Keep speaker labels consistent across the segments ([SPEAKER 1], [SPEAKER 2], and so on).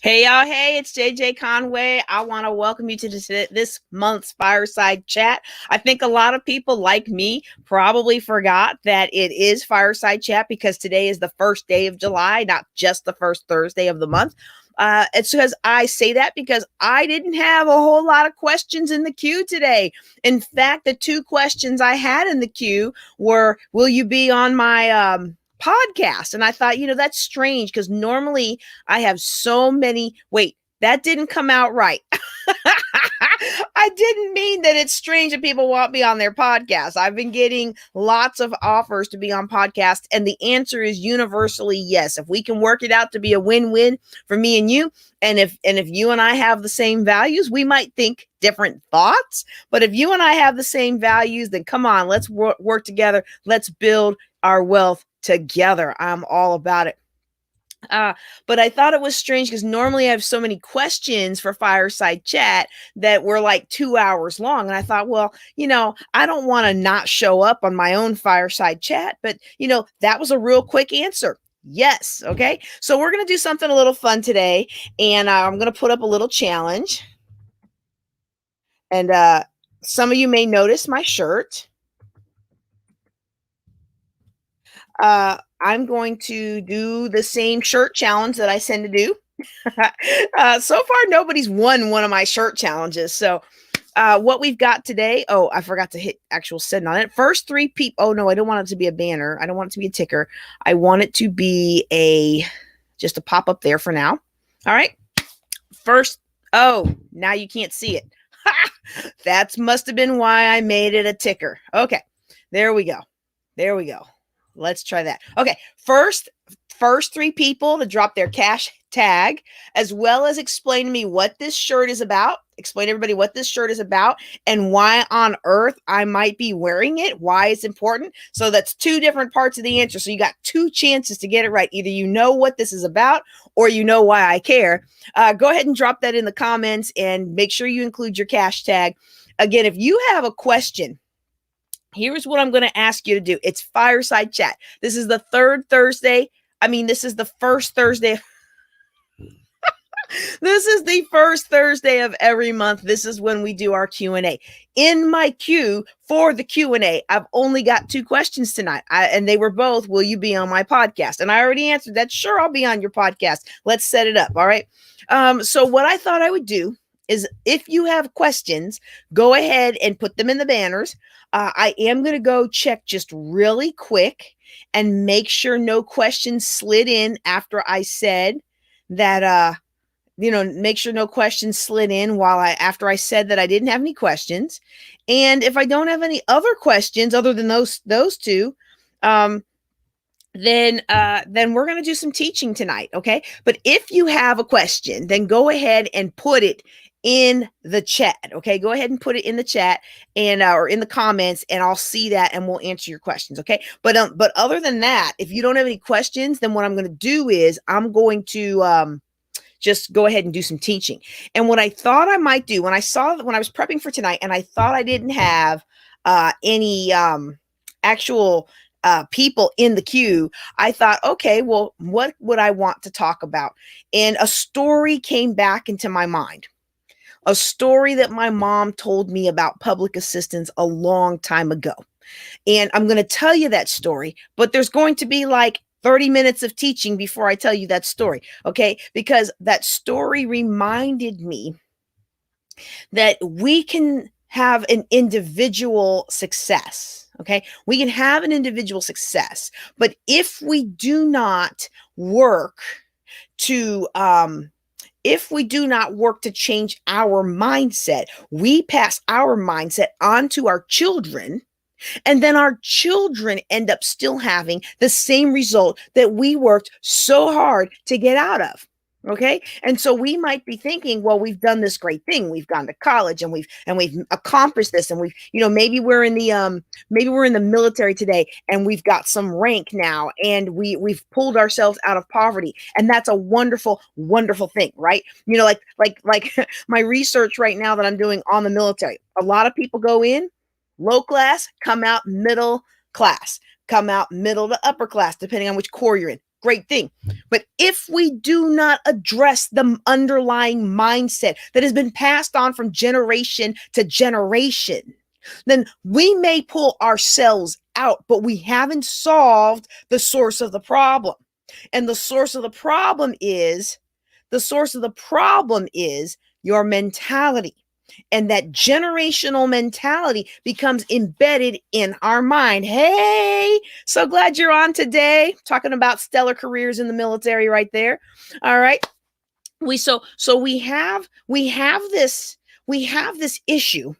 [SPEAKER 1] Hey y'all, hey, it's JJ Conway. I want to welcome you to this month's Fireside Chat. I think a lot of people like me probably forgot that it is Fireside Chat because today is the first day of July, not just the first Thursday of the month. It's because I say that because I didn't have a whole lot of questions in the queue today. In fact, the two questions I had in the queue were, will you be on my podcast? And I thought, that's strange because normally I have so many. Wait, that didn't come out right. I didn't mean that it's strange that people want me on their podcast. I've been getting lots of offers to be on podcasts, and the answer is universally yes. If we can work it out to be a win-win for me and you, and if you and I have the same values, we might think different thoughts. But if you and I have the same values, then come on, let's work together. Let's build our wealth together. I'm all about it. But I thought it was strange because normally I have so many questions for Fireside Chat that were like 2 hours long. And I thought, well, I don't want to not show up on my own Fireside Chat, but that was a real quick answer. Yes. Okay. So we're going to do something a little fun today. And I'm going to put up a little challenge. And some of you may notice my shirt. I'm going to do the same shirt challenge that I tend to do. So far, nobody's won one of my shirt challenges. So what we've got today, I forgot to hit actual send on it. First three people, no, I don't want it to be a banner. I don't want it to be a ticker. I want it to be just a pop up there for now. All right. First, now you can't see it. That must have been why I made it a ticker. Okay, there we go. Let's try that. Okay, first three people to drop their cash tag, as well as explain to me what this shirt is about. Explain to everybody what this shirt is about and why on earth I might be wearing it, why it's important. So that's two different parts of the answer. So you got two chances to get it right. Either you know what this is about or you know why I care. Go ahead and drop that in the comments and make sure you include your cash tag. Again, if you have a question, here's what I'm going to ask you to do. It's Fireside Chat. This is the third Thursday. This is the first Thursday. This is the first Thursday of every month. This is when we do our Q&A. In my queue for the Q&A, I've only got two questions tonight. And they were both, will you be on my podcast? And I already answered that. Sure, I'll be on your podcast. Let's set it up. All right. So what I thought I would do is if you have questions, go ahead and put them in the banners. I am going to go check just really quick and make sure no questions slid in after I said that, make sure no questions slid in after I said that I didn't have any questions. And if I don't have any other questions other than those two, then we're going to do some teaching tonight. Okay. But if you have a question, then go ahead and put it in the chat. Okay. Go ahead and put it in the chat and, or in the comments, and I'll see that and we'll answer your questions. Okay. But other than that, if you don't have any questions, then what I'm going to do is I'm going to, just go ahead and do some teaching. And what I thought I might do when I was prepping for tonight, and I thought I didn't have, any, actual, people in the queue, I thought, okay, well, what would I want to talk about? And a story came back into my mind. A story that my mom told me about public assistance a long time ago. And I'm going to tell you that story, but there's going to be like 30 minutes of teaching before I tell you that story. Okay. Because that story reminded me that we can have an individual success. Okay. We can have an individual success, but if we do not work to, change our mindset, we pass our mindset on to our children, and then our children end up still having the same result that we worked so hard to get out of. Okay. And so we might be thinking, well, we've done this great thing. We've gone to college and we've accomplished this. And maybe we're in the military today and we've got some rank now and we've pulled ourselves out of poverty. And that's a wonderful, wonderful thing, right? Like my research right now that I'm doing on the military, a lot of people go in low class, come out middle class, come out middle to upper class, depending on which corps you're in. great thing. But if we do not address the underlying mindset that has been passed on from generation to generation, then we may pull ourselves out, but we haven't solved the source of the problem. And the source of the problem is your mentality. And that generational mentality becomes embedded in our mind. Hey, so glad you're on today. Talking about stellar careers in the military right there. All right. We have this issue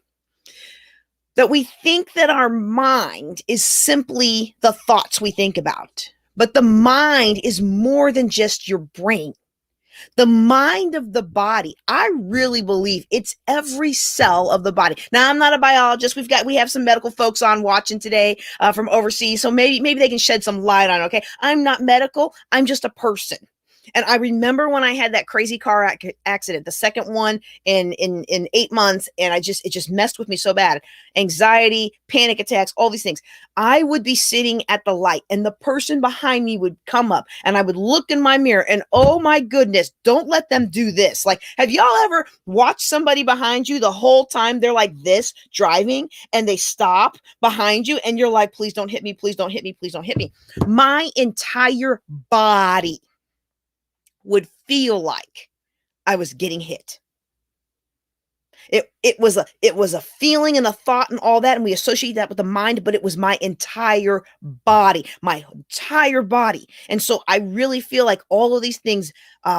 [SPEAKER 1] that we think that our mind is simply the thoughts we think about. But the mind is more than just your brain. The mind of the body, I really believe it's every cell of the body. Now, I'm not a biologist. We have some medical folks on watching today from overseas, so maybe they can shed some light on it, okay? I'm not medical. I'm just a person. And I remember when I had that crazy car accident, the second one in 8 months, and it just messed with me so bad. Anxiety, panic attacks, all these things. I would be sitting at the light and the person behind me would come up and I would look in my mirror and, oh my goodness, don't let them do this. Like, have y'all ever watched somebody behind you the whole time they're like this driving and they stop behind you and you're like, please don't hit me, please don't hit me, please don't hit me. My entire body would feel like I was getting hit. It was a feeling and a thought and all that, and we associate that with the mind, but it was my entire body. And so I really feel like all of these things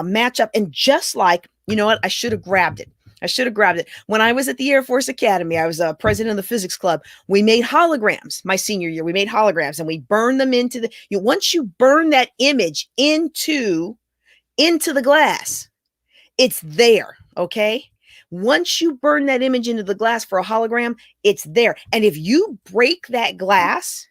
[SPEAKER 1] match up. And just like, you know what, I should have grabbed it. When I was at the Air Force Academy, I was president of the physics club. We made holograms my senior year. We made holograms and we burned them into once you burn that image into the glass, it's there, okay? Once you burn that image into the glass for a hologram, it's there. And if you break that glass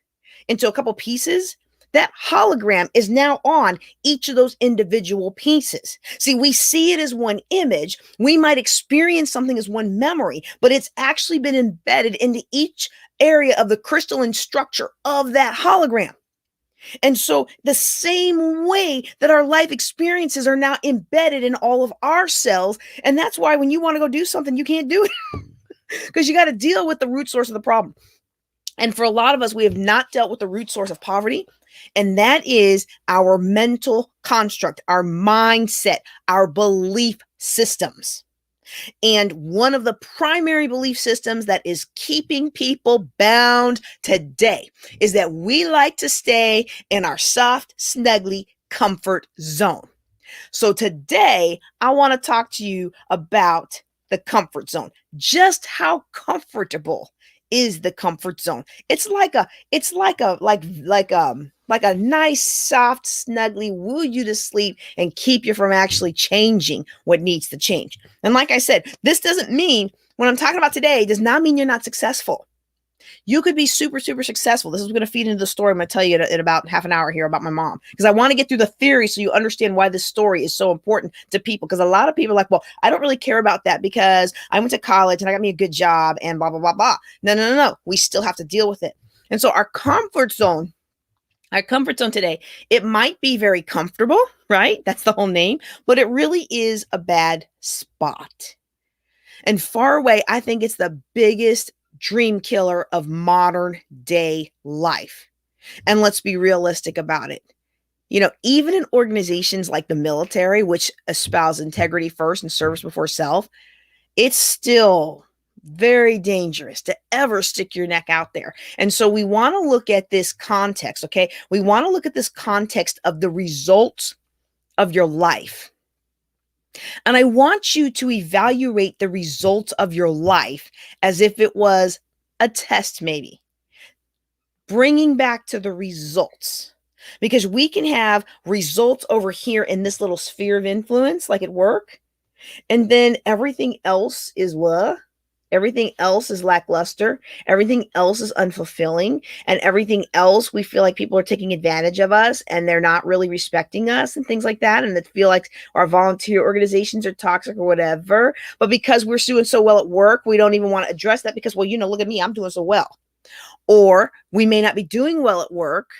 [SPEAKER 1] into a couple pieces, that hologram is now on each of those individual pieces. See, we see it as one image. We might experience something as one memory, but it's actually been embedded into each area of the crystalline structure of that hologram. And so the same way that our life experiences are now embedded in all of our cells. And that's why when you want to go do something, you can't do it because you got to deal with the root source of the problem. And for a lot of us, we have not dealt with the root source of poverty. And that is our mental construct, our mindset, our belief systems. And one of the primary belief systems that is keeping people bound today is that we like to stay in our soft, snuggly comfort zone. So today, I want to talk to you about the comfort zone. Just how comfortable is the comfort zone? It's like a nice, soft, snuggly, woo you to sleep and keep you from actually changing what needs to change. And like I said, this doesn't mean, what I'm talking about today does not mean you're not successful. You could be super, super successful. This is going to feed into the story I'm going to tell you in about half an hour here about my mom, because I want to get through the theory so you understand why this story is so important to people. Because a lot of people are like, well, I don't really care about that because I went to college and I got me a good job and blah, blah, blah, blah. No. We still have to deal with it. And so our comfort zone today, it might be very comfortable, right? That's the whole name, but it really is a bad spot. And far away, I think it's the biggest dream killer of modern day life. And let's be realistic about it. You know, even in organizations like the military, which espouse integrity first and service before self, it's still very dangerous to ever stick your neck out there. And so we want to look at this context, okay? We want to look at this context of the results of your life. And I want you to evaluate the results of your life as if it was a test, maybe. Bringing back to the results. Because we can have results over here in this little sphere of influence, like at work. And then everything else is what? Everything else is lackluster. Everything else is unfulfilling. And everything else, we feel like people are taking advantage of us and they're not really respecting us and things like that. And that feel like our volunteer organizations are toxic or whatever. But because we're doing so well at work, we don't even want to address that because, well, you know, look at me, I'm doing so well. Or we may not be doing well at work,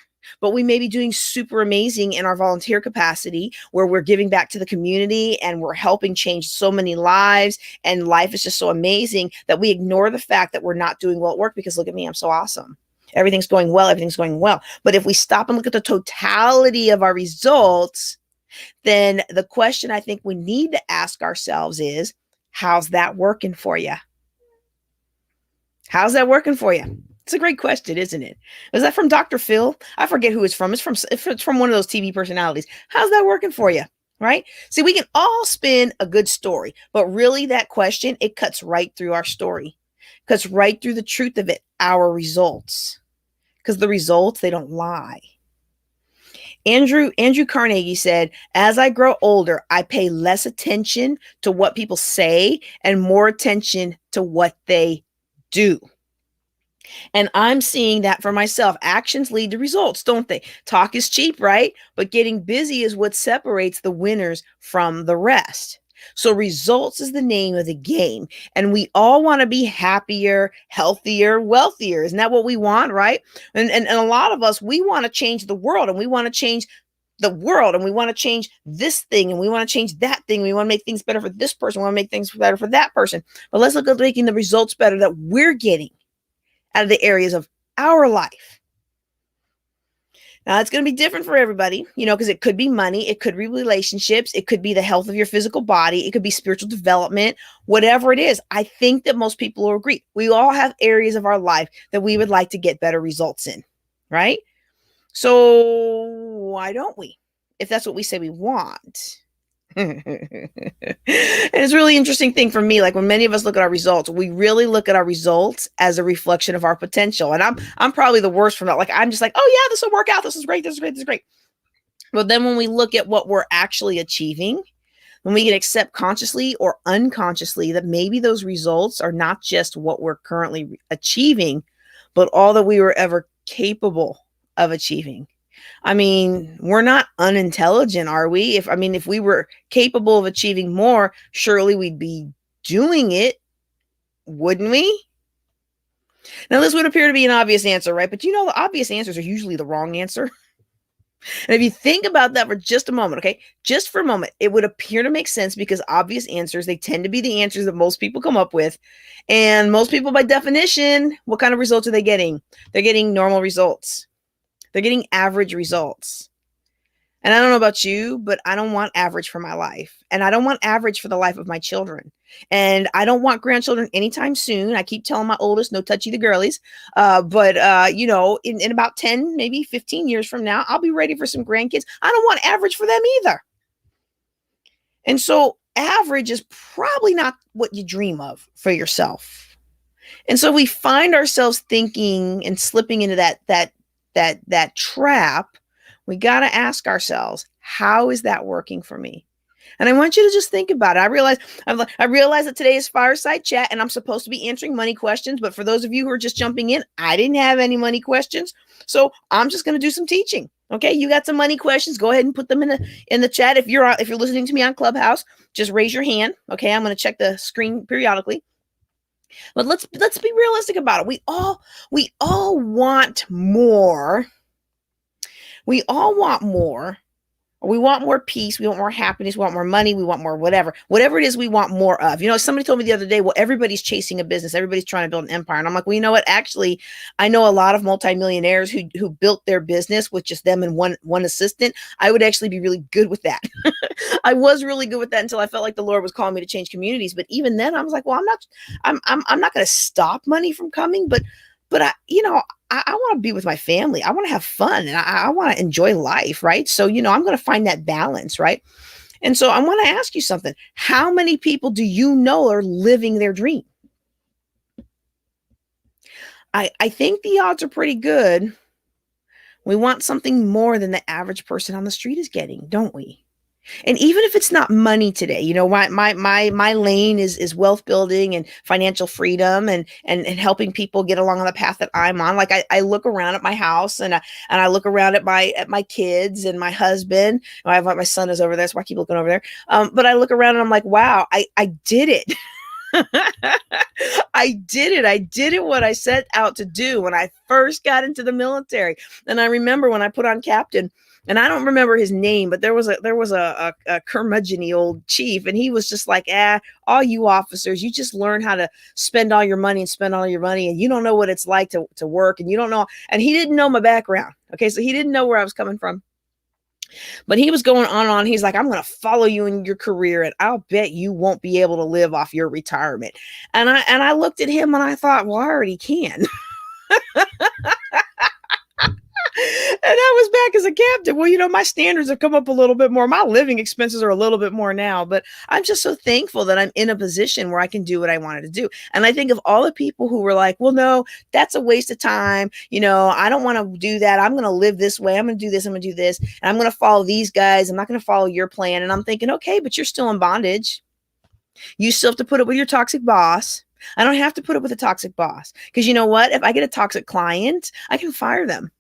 [SPEAKER 1] but we may be doing super amazing in our volunteer capacity where we're giving back to the community and we're helping change so many lives, and life is just so amazing that we ignore the fact that we're not doing well at work because look at me, I'm so awesome. Everything's going well. Everything's going well. But if we stop and look at the totality of our results, then the question I think we need to ask ourselves is, how's that working for you? How's that working for you? It's a great question, isn't it? Was that from Dr. Phil? I forget who it's from. It's from one of those TV personalities. How's that working for you? Right? See, we can all spin a good story, but really that question, it cuts right through our story, cuts right through the truth of it, our results, because the results, they don't lie. Andrew Carnegie said, as I grow older, I pay less attention to what people say and more attention to what they do. And I'm seeing that for myself. Actions lead to results, don't they? Talk is cheap, right? But getting busy is what separates the winners from the rest. So results is the name of the game. And we all want to be happier, healthier, wealthier. Isn't that what we want, right? And a lot of us, we want to change the world, and we want to change the world, and we want to change this thing, and we want to change that thing. We want to make things better for this person. We want to make things better for that person. But let's look at making the results better that we're getting out of the areas of our life. Now, it's going to be different for everybody, because it could be money, it could be relationships, it could be the health of your physical body, it could be spiritual development, whatever it is. I think that most people will agree. We all have areas of our life that we would like to get better results in, right? So why don't we, if that's what we say we want? And it's a really interesting thing for me. Like when many of us look at our results, we really look at our results as a reflection of our potential. And I'm probably the worst from that. Like, I'm just like, oh yeah, this will work out. This is great. This is great. This is great. But then when we look at what we're actually achieving, when we can accept consciously or unconsciously that maybe those results are not just what we're currently achieving, but all that we were ever capable of achieving. I mean, we're not unintelligent, are we? If we were capable of achieving more, surely we'd be doing it, wouldn't we? Now, this would appear to be an obvious answer, right? But the obvious answers are usually the wrong answer. And if you think about that for just a moment, okay, just for a moment, it would appear to make sense because obvious answers, they tend to be the answers that most people come up with. And most people, by definition, what kind of results are they getting? They're getting normal results. They're getting average results. And I don't know about you, but I don't want average for my life. And I don't want average for the life of my children. And I don't want grandchildren anytime soon. I keep telling my oldest, no touchy the girlies. But in about 10, maybe 15 years from now, I'll be ready for some grandkids. I don't want average for them either. And so average is probably not what you dream of for yourself. And so we find ourselves thinking and slipping into that trap. We got to ask ourselves, how is that working for me? And I want you to just think about it. I realize that today is Fireside Chat and I'm supposed to be answering money questions. But for those of you who are just jumping in, I didn't have any money questions. So I'm just going to do some teaching. Okay. You got some money questions. Go ahead and put them in the chat. If you're listening to me on Clubhouse, just raise your hand. Okay. I'm going to check the screen periodically. But let's be realistic about it. We all want more. We all want more. We want more peace. We want more happiness. We want more money. We want more whatever it is we want more of. Somebody told me the other day, well, everybody's chasing a business. Everybody's trying to build an empire. And I'm like, well, you know what? Actually, I know a lot of multimillionaires who built their business with just them and one assistant. I would actually be really good with that. I was really good with that until I felt like the Lord was calling me to change communities. But even then I was like, well, I'm not going to stop money from coming, but I want to be with my family. I want to have fun and I want to enjoy life, right? So, I'm going to find that balance, right? And so I want to ask you something. How many people do you know are living their dream? I think the odds are pretty good. We want something more than the average person on the street is getting, don't we? And even if it's not money today, my lane is wealth building and financial freedom and helping people get along on the path that I'm on. Like I look around at my house and I look around at my kids and my husband. My son is over there, so I keep looking over there. But I look around and I'm like, wow, I did it. I did it. I did it what I set out to do when I first got into the military. And I remember when I put on captain, and I don't remember his name, but there was a curmudgeon old chief, and he was just like, all you officers, you just learn how to spend all your money and spend all your money, and you don't know what it's like to work, and you don't know. And he didn't know my background. Okay, so he didn't know where I was coming from. But he was going on and on. He's like, I'm going to follow you in your career, and I'll bet you won't be able to live off your retirement. And I looked at him and I thought, well, I already can. And I was back as a captain. Well, my standards have come up a little bit more. My living expenses are a little bit more now, but I'm just so thankful that I'm in a position where I can do what I wanted to do. And I think of all the people who were like, well, no, that's a waste of time. I don't want to do that. I'm going to live this way. I'm going to do this. I'm going to do this. And I'm going to follow these guys. I'm not going to follow your plan. And I'm thinking, okay, but you're still in bondage. You still have to put up with your toxic boss. I don't have to put up with a toxic boss, because you know what? If I get a toxic client, I can fire them.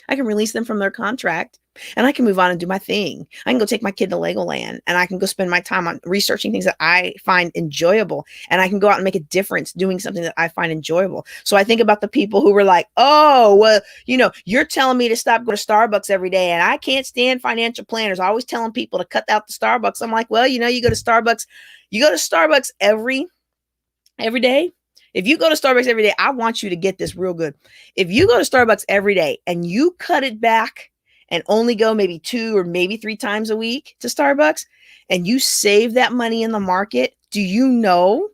[SPEAKER 1] I can release them from their contract, and I can move on and do my thing. I can go take my kid to Legoland, and I can go spend my time on researching things that I find enjoyable, and I can go out and make a difference doing something that I find enjoyable. So I think about the people who were like, oh, well, you're telling me to stop going to Starbucks every day, and I can't stand financial planners always telling people to cut out the Starbucks. I'm like, well, you go to Starbucks every day. If you go to Starbucks every day, I want you to get this real good. If you go to Starbucks every day and you that back and only go maybe 2 or maybe 3 times a week to Starbucks, and you save that money in the market, did you know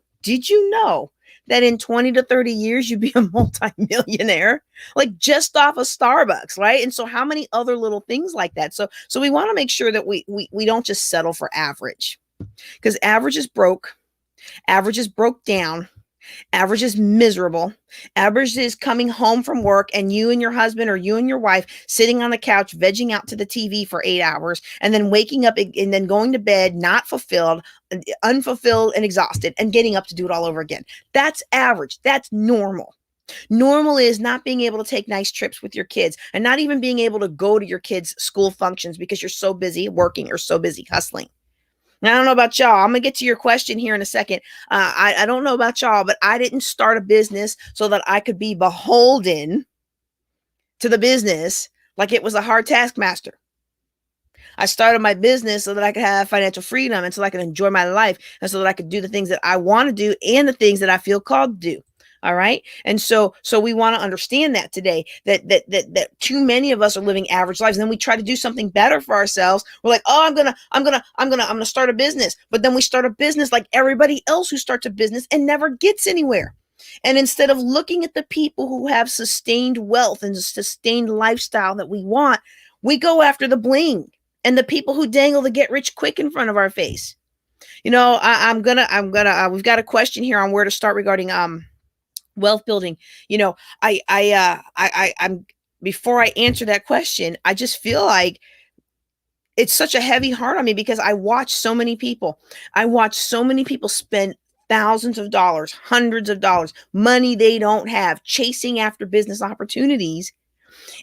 [SPEAKER 1] that in 20 to 30 years, you'd be a multimillionaire, like just off of Starbucks, right? And so how many other little things like that? So we want to make sure that we don't just settle for average, because average is broke. Average is broke down. Average is miserable. Average is coming home from work and you and your husband or you and your wife sitting on the couch, vegging out to the TV for 8 hours, and then waking up and then going to bed, not fulfilled, unfulfilled and exhausted, and getting up to do it all over again. That's average. That's normal. Normal is not being able to take nice trips with your kids, and not even being able to go to your kids' school functions because you're so busy working or so busy hustling. Now, I don't know about y'all. I'm going to get to your question here in a second. I don't know about y'all, but I didn't start a business so that I could be beholden to the business like it was a hard taskmaster. I started my business so that I could have financial freedom, and so that I could enjoy my life, and so that I could do the things that I want to do and the things that I feel called to do. All right. And so we want to understand that today, that too many of us are living average lives. And then we try to do something better for ourselves. We're like, oh, I'm going to start a business. But then we start a business like everybody else who starts a business and never gets anywhere. And instead of looking at the people who have sustained wealth and sustained lifestyle that we want, we go after the bling and the people who dangle the get rich quick in front of our face. We've got a question here on where to start regarding, wealth building. I'm before I answer that question, I just feel like it's such a heavy heart on me, because I watch so many people spend thousands of dollars, hundreds of dollars, money they don't have, chasing after business opportunities.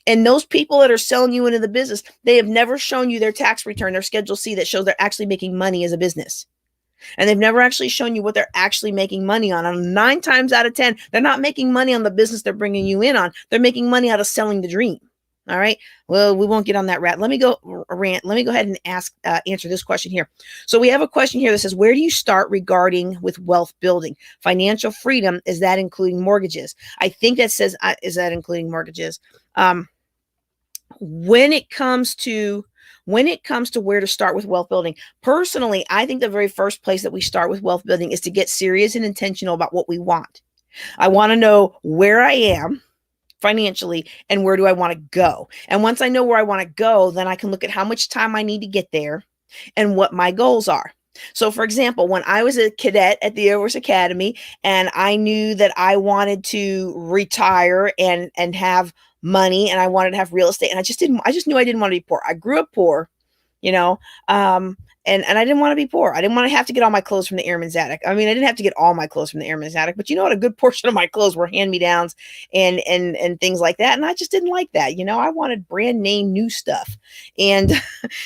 [SPEAKER 1] And those people that are selling you into the business, they have never shown you their tax return, their Schedule C, that shows they're actually making money as a business. And they've never actually shown you what they're actually making money on. And 9 times out of 10, they're not making money on the business they're bringing you in on. They're making money out of selling the dream. All right. Well, we won't get on that rant. Let me go ahead and answer this question here. So we have a question here that says, where do you start regarding with wealth building? Financial freedom, is that including mortgages? I think that says, is that including mortgages? When it comes to where to start with wealth building, personally, I think the very first place that we start with wealth building is to get serious and intentional about what we want. I want to know where I am financially and where do I want to go. And once I know where I want to go, then I can look at how much time I need to get there and what my goals are. So, for example, when I was a cadet at the Air Force Academy and I knew that I wanted to retire and have money, and I wanted to have real estate, and I just knew I didn't want to be poor. I grew up poor, you know. And I didn't want to be poor. I didn't want to have to get all my clothes from the airman's attic. I mean, I didn't have to get all my clothes from the airman's attic, but you know what? A good portion of my clothes were hand-me-downs and things like that. And I just didn't like that. I wanted brand name new stuff. And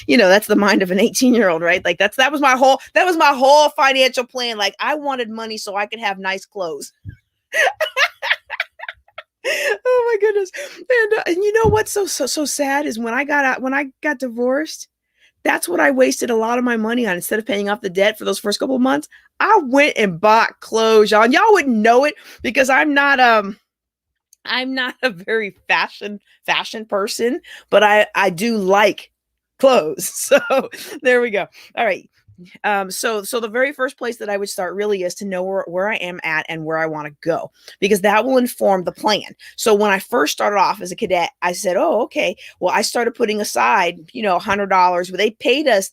[SPEAKER 1] that's the mind of an 18-year-old, right? Like that was my whole financial plan. Like I wanted money so I could have nice clothes. Oh my goodness. And you know what's so sad is when I got divorced, that's what I wasted a lot of my money on. Instead of paying off the debt for those first couple of months, I went and bought clothes, y'all. And y'all wouldn't know it because I'm not a very fashion person, but I do like clothes. So there we go. All right. So the very first place that I would start really is to know where I am at and where I want to go, because that will inform the plan. So when I first started off as a cadet, I said, oh, okay, well, I started putting aside, $100. They paid us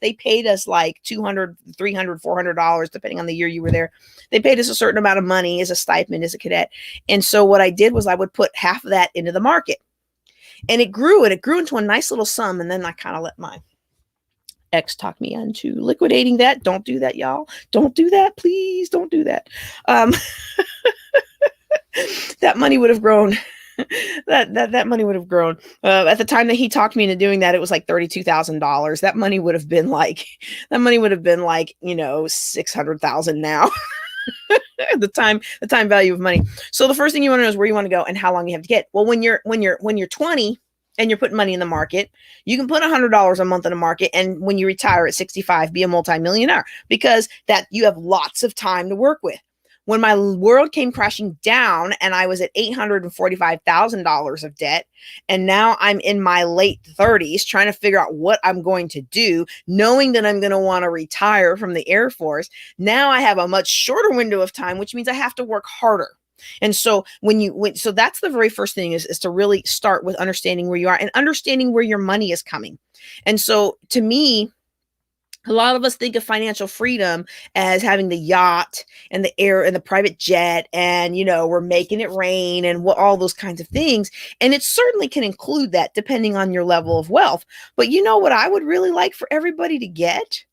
[SPEAKER 1] like $200, $300, $400, depending on the year you were there. They paid us a certain amount of money as a stipend as a cadet. And so what I did was I would put half of that into the market, and it grew into a nice little sum. And then I kind of let my ex talk me into liquidating that. Don't do that, y'all. Don't do that. Please don't do that. That money would have grown. That money would have grown. At the time that he talked me into doing that, it was like $32,000. That money would have been like, $600,000 now. the time value of money. So the first thing you want to know is where you want to go and how long you have to get. Well, when you're 20 and you're putting money in the market, you can put $100 a month in the market. And when you retire at 65, be a multimillionaire, because that you have lots of time to work with. When my world came crashing down and I was at $845,000 of debt, and now I'm in my late 30s trying to figure out what I'm going to do, knowing that I'm going to want to retire from the Air Force, now I have a much shorter window of time, which means I have to work harder. And so so that's the very first thing is to really start with understanding where you are and understanding where your money is coming. And so to me, a lot of us think of financial freedom as having the yacht and the air and the private jet, and we're making it rain and all those kinds of things. And it certainly can include that depending on your level of wealth. But you know what I would really like for everybody to get?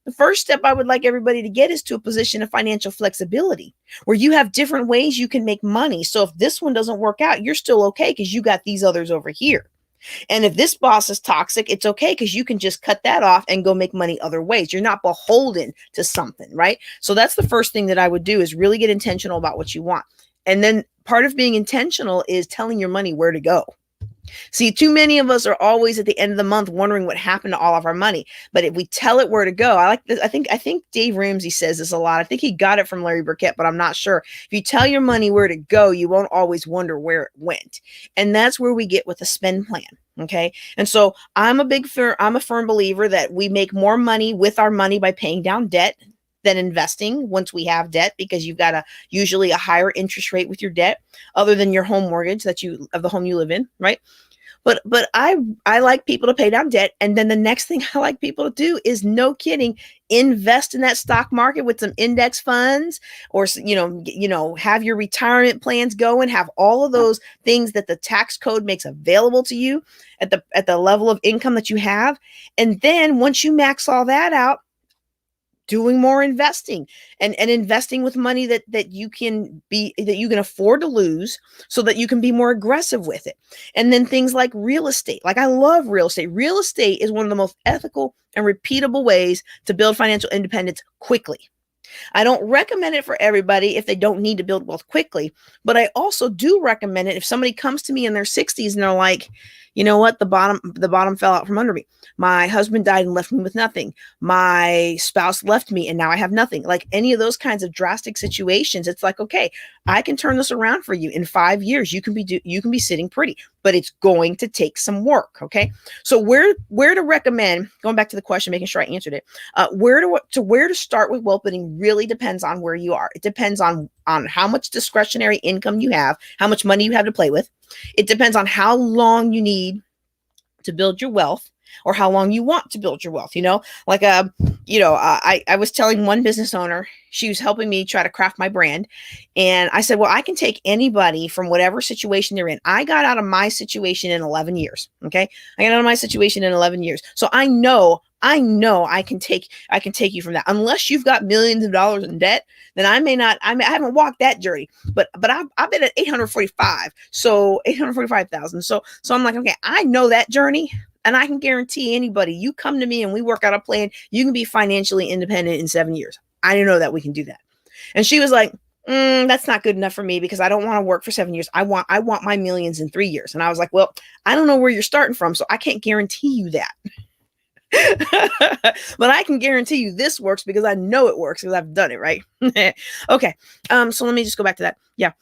[SPEAKER 1] The first step I would like everybody to get is to a position of financial flexibility, where you have different ways you can make money. So if this one doesn't work out, you're still okay because you got these others over here. And if this boss is toxic, it's okay because you can just cut that off and go make money other ways. You're not beholden to something, right? So that's the first thing that I would do, is really get intentional about what you want. And then part of being intentional is telling your money where to go. See, too many of us are always at the end of the month wondering what happened to all of our money. But if we tell it where to go, I like this. I think Dave Ramsey says this a lot. I think he got it from Larry Burkett, but I'm not sure. If you tell your money where to go, you won't always wonder where it went. And that's where we get with a spend plan. Okay. And so I'm a firm believer that we make more money with our money by paying down debt than investing once we have debt, because you've got usually a higher interest rate with your debt, other than your home mortgage of the home you live in, right? But I like people to pay down debt. And then the next thing I like people to do is, no kidding, invest in that stock market with some index funds, or, have your retirement plans going, have all of those things that the tax code makes available to you at the level of income that you have. And then once you max all that out, doing more investing and investing with money that you can afford to lose, so that you can be more aggressive with it. And then things like real estate. Like, I love real estate. Real estate is one of the most ethical and repeatable ways to build financial independence quickly. I don't recommend it for everybody if they don't need to build wealth quickly, but I also do recommend it if somebody comes to me in their 60s and they're like, you know what, the bottom fell out from under me. My husband died and left me with nothing. My spouse left me and now I have nothing. Like any of those kinds of drastic situations, it's like, okay, I can turn this around for you in 5 years. You can be sitting pretty, but it's going to take some work. Okay. So where to recommend, going back to the question, making sure I answered it, where to start with wealth building really depends on where you are. It depends on how much discretionary income you have, how much money you have to play with. It depends on how long you need to build your wealth, or how long you want to build your wealth. I was telling one business owner, she was helping me try to craft my brand. And I said, well, I can take anybody from whatever situation they're in. I got out of my situation in 11 years. Okay. I got out of my situation in 11 years. So I know I know I can take you from that. Unless you've got millions of dollars in debt, then I haven't walked that journey. But I've been at 845, so 845,000. So I'm like, okay, I know that journey. And I can guarantee anybody, you come to me and we work out a plan, you can be financially independent in 7 years. I know that we can do that. And she was like, that's not good enough for me because I don't want to work for 7 years. I want my millions in 3 years. And I was like, well, I don't know where you're starting from, so I can't guarantee you that. But I can guarantee you this works because I know it works because I've done it, right? Okay. So let me just go back to that. Yeah.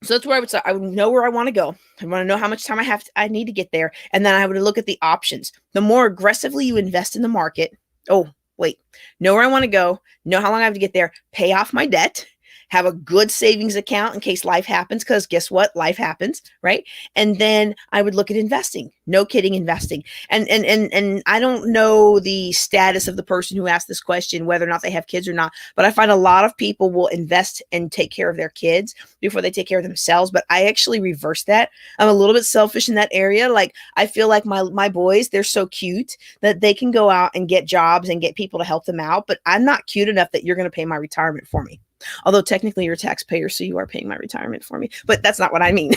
[SPEAKER 1] So that's where I would start. I would know where I want to go. I want to know how much time I need to get there. And then I would look at the options. The more aggressively you invest in the market, know where I want to go, know how long I have to get there, pay off my debt, have a good savings account in case life happens, because guess what? Life happens, right? And then I would look at investing. No kidding, investing. And I don't know the status of the person who asked this question, whether or not they have kids or not, but I find a lot of people will invest and take care of their kids before they take care of themselves. But I actually reverse that. I'm a little bit selfish in that area. Like, I feel like my boys, they're so cute that they can go out and get jobs and get people to help them out. But I'm not cute enough that you're going to pay my retirement for me. Although technically you're a taxpayer, so you are paying my retirement for me. But that's not what I mean.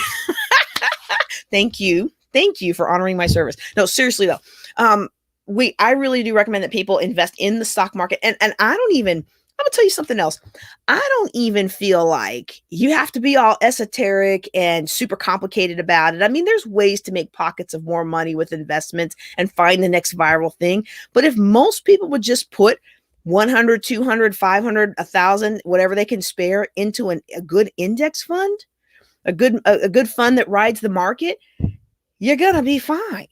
[SPEAKER 1] Thank you. Thank you for honoring my service. No, seriously though. I really do recommend that people invest in the stock market. And I'm gonna tell you something else. I don't even feel like you have to be all esoteric and super complicated about it. I mean, there's ways to make pockets of more money with investments and find the next viral thing. But if most people would just put 100, 200, 500, 1,000, whatever they can spare into a good index fund, a good fund that rides the market, you're going to be fine.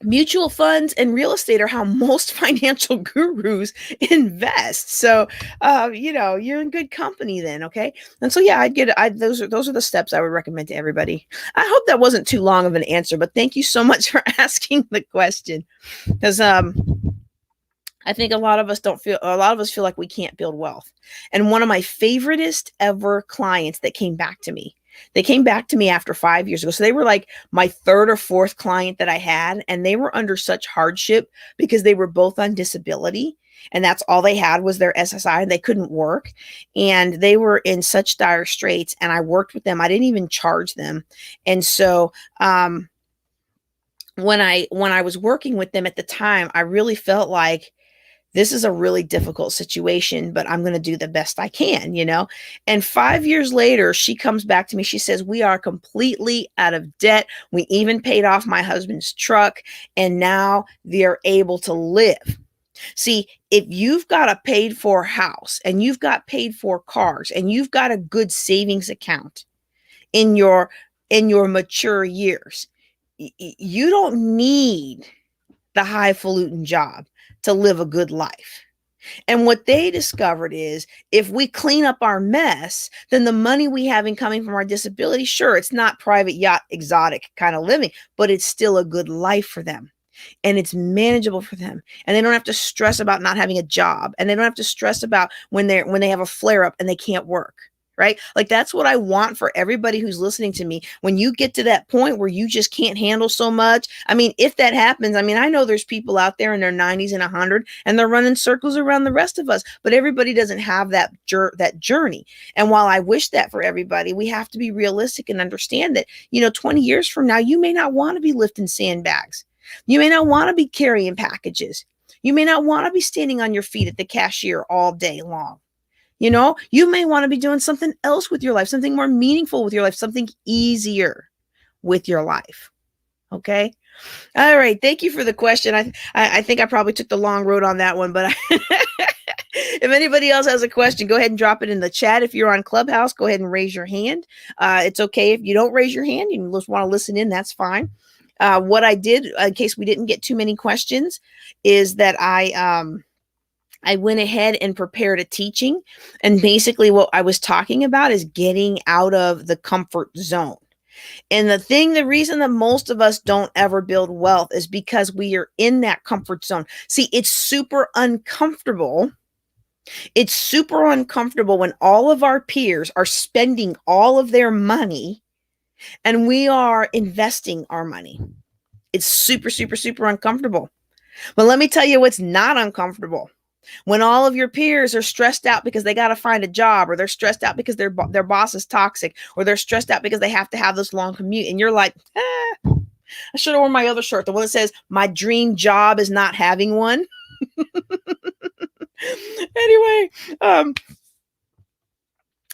[SPEAKER 1] Mutual funds and real estate are how most financial gurus invest. So, you're in good company then. Okay. And so, yeah, those are the steps I would recommend to everybody. I hope that wasn't too long of an answer, but thank you so much for asking the question. Because, I think a lot of us feel like we can't build wealth. And one of my favoriteest ever clients that came back to me, they came back to me after 5 years ago. So they were like my third or fourth client that I had, and they were under such hardship because they were both on disability. And that's all they had was their SSI, and they couldn't work. And they were in such dire straits, and I worked with them. I didn't even charge them. And so, when I was working with them at the time, I really felt like, this is a really difficult situation, but I'm going to do the best I can, And 5 years later, she comes back to me. She says, we are completely out of debt. We even paid off my husband's truck, and now they're able to live. See, if you've got a paid for house and you've got paid for cars and you've got a good savings account in your mature years, you don't need the highfalutin job to live a good life. And what they discovered is, if we clean up our mess, then the money we have coming from our disability, sure, it's not private yacht, exotic kind of living, but it's still a good life for them. And it's manageable for them. And they don't have to stress about not having a job. And they don't have to stress about when they have a flare up and they can't work. Right? Like, that's what I want for everybody who's listening to me. When you get to that point where you just can't handle so much, I mean, if that happens, I mean, I know there's people out there in their 90s and 100 and they're running circles around the rest of us, but everybody doesn't have that journey. And while I wish that for everybody, we have to be realistic and understand that, 20 years from now, you may not want to be lifting sandbags. You may not want to be carrying packages. You may not want to be standing on your feet at the cashier all day long. You may want to be doing something else with your life, something more meaningful with your life, something easier with your life. Okay. All right. Thank you for the question. I think I probably took the long road on that one, but if anybody else has a question, go ahead and drop it in the chat. If you're on Clubhouse, go ahead and raise your hand. It's okay if you don't raise your hand. You just want to listen in. That's fine. What I did, in case we didn't get too many questions, is that I went ahead and prepared a teaching. And basically what I was talking about is getting out of the comfort zone. And the reason that most of us don't ever build wealth is because we are in that comfort zone. See, it's super uncomfortable. It's super uncomfortable when all of our peers are spending all of their money and we are investing our money. It's super, super, super uncomfortable. But let me tell you what's not uncomfortable. When all of your peers are stressed out because they got to find a job, or they're stressed out because their boss is toxic, or they're stressed out because they have to have this long commute, and you're like, I should have worn my other shirt, the one that says my dream job is not having one. Anyway,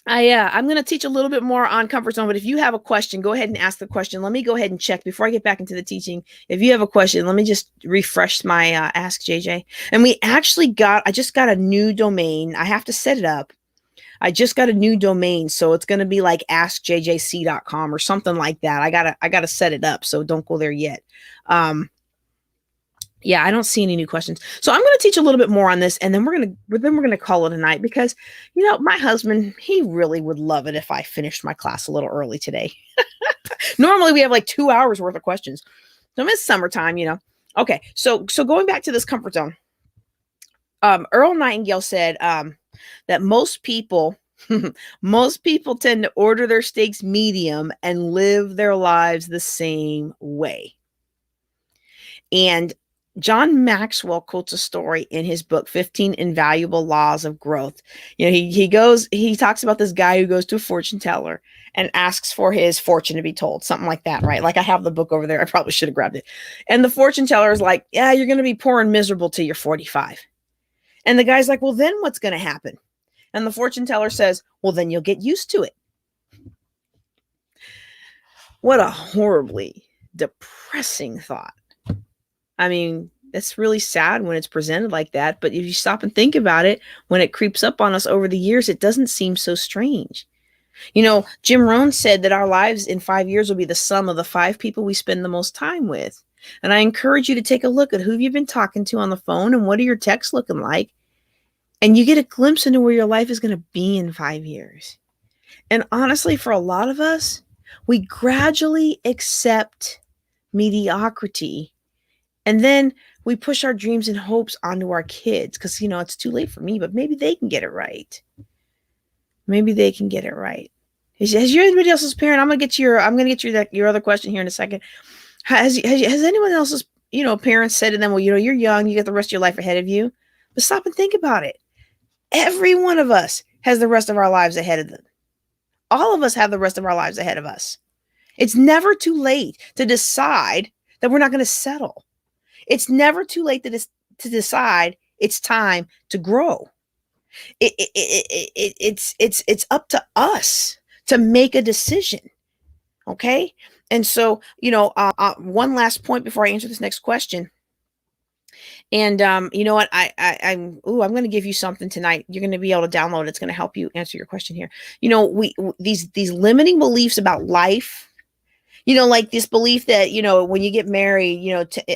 [SPEAKER 1] I'm going to teach a little bit more on comfort zone, but if you have a question, go ahead and ask the question. Let me go ahead and check before I get back into the teaching. If you have a question, let me just refresh my Ask JJ. And I just got a new domain. I have to set it up. I just got a new domain, so it's going to be like askjjc.com or something like that. I gotta set it up, so don't go there yet. Yeah, I don't see any new questions. So I'm going to teach a little bit more on this, and then we're going to call it a night, because, my husband, he really would love it if I finished my class a little early today. Normally we have like 2 hours worth of questions. So it's summertime, Okay. So going back to this comfort zone, Earl Nightingale said, that most people tend to order their steaks medium and live their lives the same way. And John Maxwell quotes a story in his book, 15 Invaluable Laws of Growth. He talks about this guy who goes to a fortune teller and asks for his fortune to be told, something like that, right? Like, I have the book over there. I probably should have grabbed it. And the fortune teller is like, yeah, you're going to be poor and miserable till you're 45. And the guy's like, well, then what's going to happen? And the fortune teller says, well, then you'll get used to it. What a horribly depressing thought. I mean, that's really sad when it's presented like that. But if you stop and think about it, when it creeps up on us over the years, it doesn't seem so strange. Jim Rohn said that our lives in 5 years will be the sum of the 5 people we spend the most time with. And I encourage you to take a look at who you've been talking to on the phone and what are your texts looking like. And you get a glimpse into where your life is going to be in 5 years. And honestly, for a lot of us, we gradually accept mediocrity. And then we push our dreams and hopes onto our kids because, it's too late for me, but maybe they can get it right. Maybe they can get it right. Has anybody else's parent? I'm going to get your other question here in a second. Has anyone else's, parents said to them, well, you're young, you got the rest of your life ahead of you. But stop and think about it. Every one of us has the rest of our lives ahead of them. All of us have the rest of our lives ahead of us. It's never too late to decide that we're not going to settle. It's never too late to decide it's time to grow. It's up to us to make a decision. Okay. And so, one last point before I answer this next question. And you know what? I'm going to give you something tonight. You're going to be able to download it. It's going to help you answer your question here. These limiting beliefs about life, like this belief that, when you get married,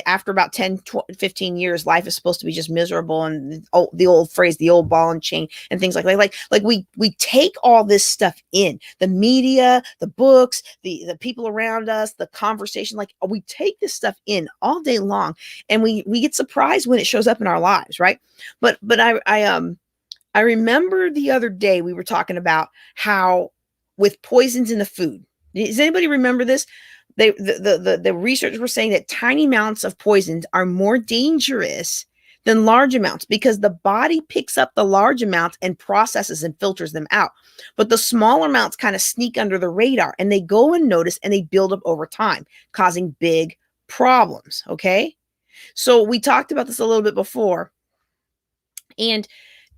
[SPEAKER 1] after about 10, 15 years, life is supposed to be just miserable. And the old phrase, the old ball and chain and things like that. Like we take all this stuff in the media, the books, the people around us, the conversation, like we take this stuff in all day long and we get surprised when it shows up in our lives. Right. But I remember the other day we were talking about how with poisons in the food. Does anybody remember this? The researchers were saying that tiny amounts of poisons are more dangerous than large amounts because the body picks up the large amounts and processes and filters them out. But the smaller amounts kind of sneak under the radar and they go unnoticed and they build up over time, causing big problems. Okay. So we talked about this a little bit before. And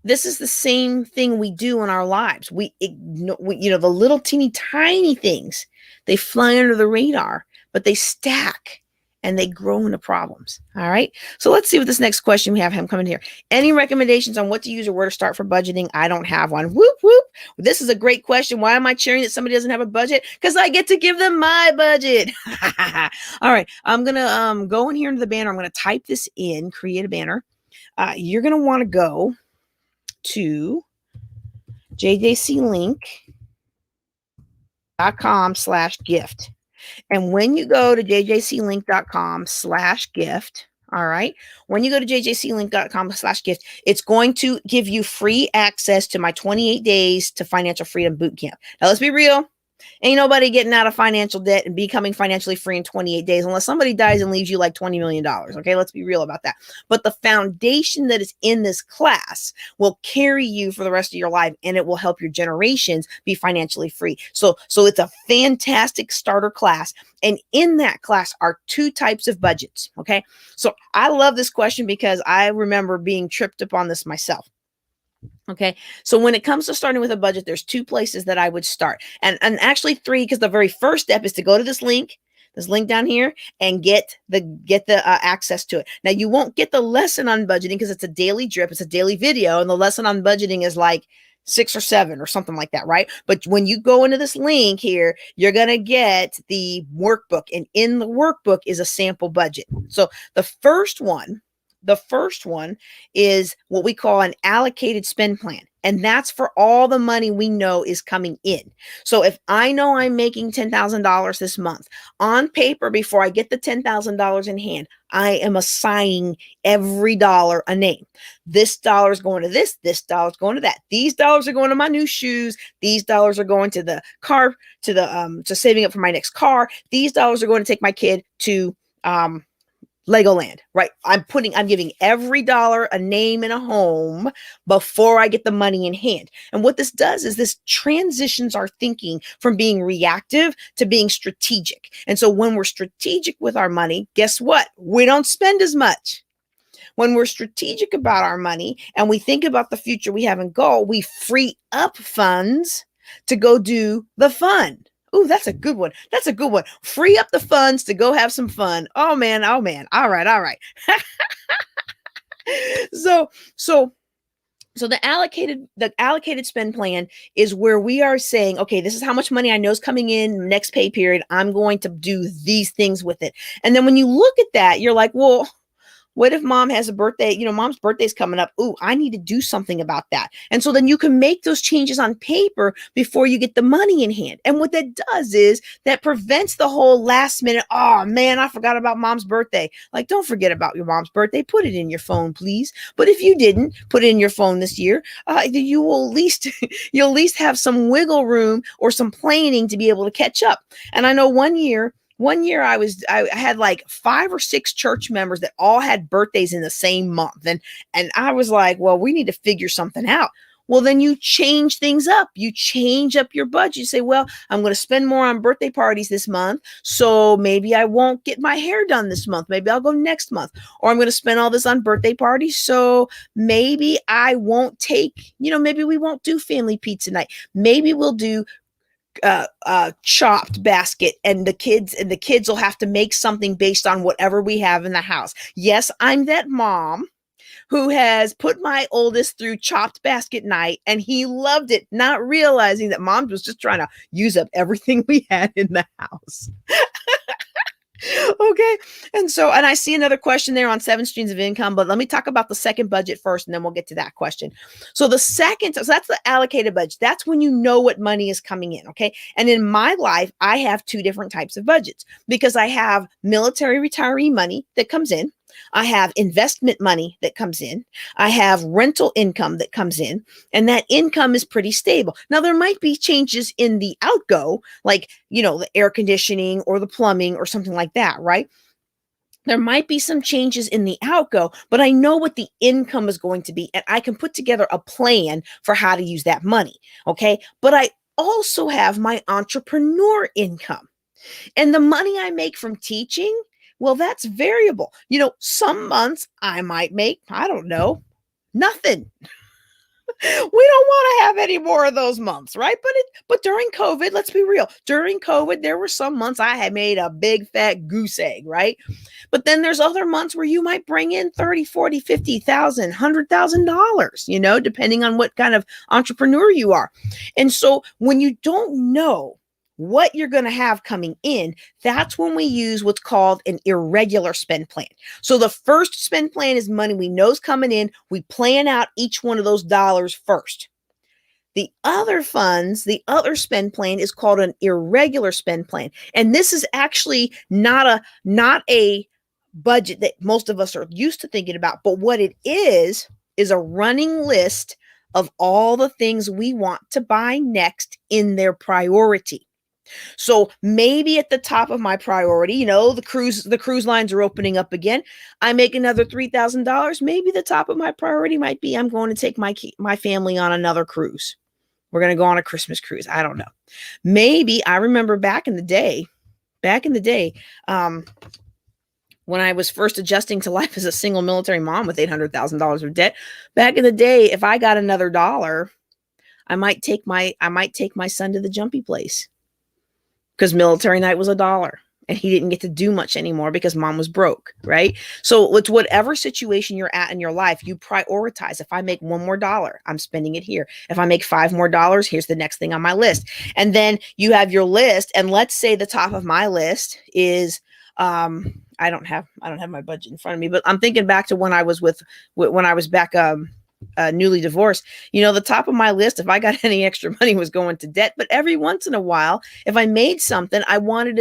[SPEAKER 1] this is the same thing we do in our lives. We ignore, the little teeny tiny things, they fly under the radar, but they stack and they grow into problems. All right. So let's see what this next question we have him coming here. Any recommendations on what to use or where to start for budgeting? I don't have one. Whoop, whoop. This is a great question. Why am I cheering that somebody doesn't have a budget? Because I get to give them my budget. All right. I'm going to go in here into the banner. I'm going to type this in, create a banner. You're going to want to go to jjclink.com/gift. And when you go to jjclink.com/gift, all right, when you go to jjclink.com/gift, it's going to give you free access to my 28 days to financial freedom bootcamp. Now, let's be real. Ain't nobody getting out of financial debt and becoming financially free in 28 days unless somebody dies and leaves you like $20 million. Okay, let's be real about that. But the foundation that is in this class will carry you for the rest of your life, and it will help your generations be financially free. So it's a fantastic starter class. And in that class are two types of budgets. Okay, so I love this question because I remember being tripped up on this myself. Okay, so when it comes to starting with a budget, there's two places that I would start, and actually three, because the very first step is to go to this link down here, and get the access to it. Now, you won't get the lesson on budgeting because it's a daily drip, it's a daily video, and the lesson on budgeting is like 6 or 7 or something like that, right? But when you go into this link here, you're gonna get the workbook, and in the workbook is a sample budget. So the first one is what we call an allocated spend plan. And that's for all the money we know is coming in. So if I know I'm making $10,000 this month, on paper, before I get the $10,000 in hand, I am assigning every dollar a name. This dollar is going to this dollar is going to that. These dollars are going to my new shoes. These dollars are going to the car, to saving up for my next car. These dollars are going to take my kid to Legoland, right? I'm giving every dollar a name and a home before I get the money in hand. And what this does is this transitions our thinking from being reactive to being strategic. And so when we're strategic with our money, guess what? We don't spend as much. When we're strategic about our money and we think about the future we have in goal, we free up funds to go do the fun. Ooh, that's a good one. That's a good one. Free up the funds to go have some fun. Oh man. All right. So the allocated spend plan is where we are saying, okay, this is how much money I know is coming in next pay period. I'm going to do these things with it. And then when you look at that, you're like, well, what if mom has a birthday? Mom's birthday's coming up. Ooh, I need to do something about that. And so then you can make those changes on paper before you get the money in hand. And what that does is that prevents the whole last minute, oh man, I forgot about mom's birthday. Like, don't forget about your mom's birthday. Put it in your phone, please. But if you didn't put it in your phone this year, you will you'll at least have some wiggle room or some planning to be able to catch up. And I know one year I had like 5 or 6 church members that all had birthdays in the same month. And I was like, well, we need to figure something out. Well, then you change things up. You change up your budget. You say, well, I'm going to spend more on birthday parties this month. So maybe I won't get my hair done this month. Maybe I'll go next month. Or I'm going to spend all this on birthday parties. So maybe I won't maybe we won't do family pizza night. Maybe we'll do chopped basket, and the kids will have to make something based on whatever we have in the house. Yes, I'm that mom who has put my oldest through chopped basket night, and he loved it, not realizing that mom was just trying to use up everything we had in the house. Okay. And I see another question there on 7 streams of income, but let me talk about the second budget first, and then we'll get to that question. So that's the allocated budget. That's when you know what money is coming in. Okay. And in my life, I have 2 different types of budgets because I have military retiree money that comes in. I have investment money that comes in. I have rental income that comes in, and that income is pretty stable. Now, there might be changes in the outgo, like, the air conditioning or the plumbing or something like that, right? There might be some changes in the outgo, but I know what the income is going to be, and I can put together a plan for how to use that money, okay? But I also have my entrepreneur income, and the money I make from teaching, well, that's variable. Some months I might make, I don't know, nothing. We don't want to have any more of those months, right? But during COVID, let's be real. During COVID, there were some months I had made a big fat goose egg, right? But then there's other months where you might bring in 30, 40, 50,000, $100,000, depending on what kind of entrepreneur you are. And so when you don't know what you're going to have coming in, that's when we use what's called an irregular spend plan. So the first spend plan is money we know is coming in. We plan out each one of those dollars first. The other spend plan is called an irregular spend plan. And this is actually not a budget that most of us are used to thinking about, but what it is a running list of all the things we want to buy next in their priority. So maybe at the top of my priority, the cruise lines are opening up again. I make another $3,000. Maybe the top of my priority might be I'm going to take my family on another cruise. We're going to go on a Christmas cruise. I don't know. Maybe I remember back in the day, when I was first adjusting to life as a single military mom with $800,000 of debt, back in the day, if I got another dollar, I might take my son to the jumpy place, because military night was $1 and he didn't get to do much anymore because mom was broke, right? So it's whatever situation you're at in your life, you prioritize. If I make $1 more, I'm spending it here. If I make $5 more, here's the next thing on my list. And then you have your list. And let's say the top of my list is, I don't have my budget in front of me, but I'm thinking back to when I was back, newly divorced. The top of my list, if I got any extra money, was going to debt. But every once in a while, if I made something, I wanted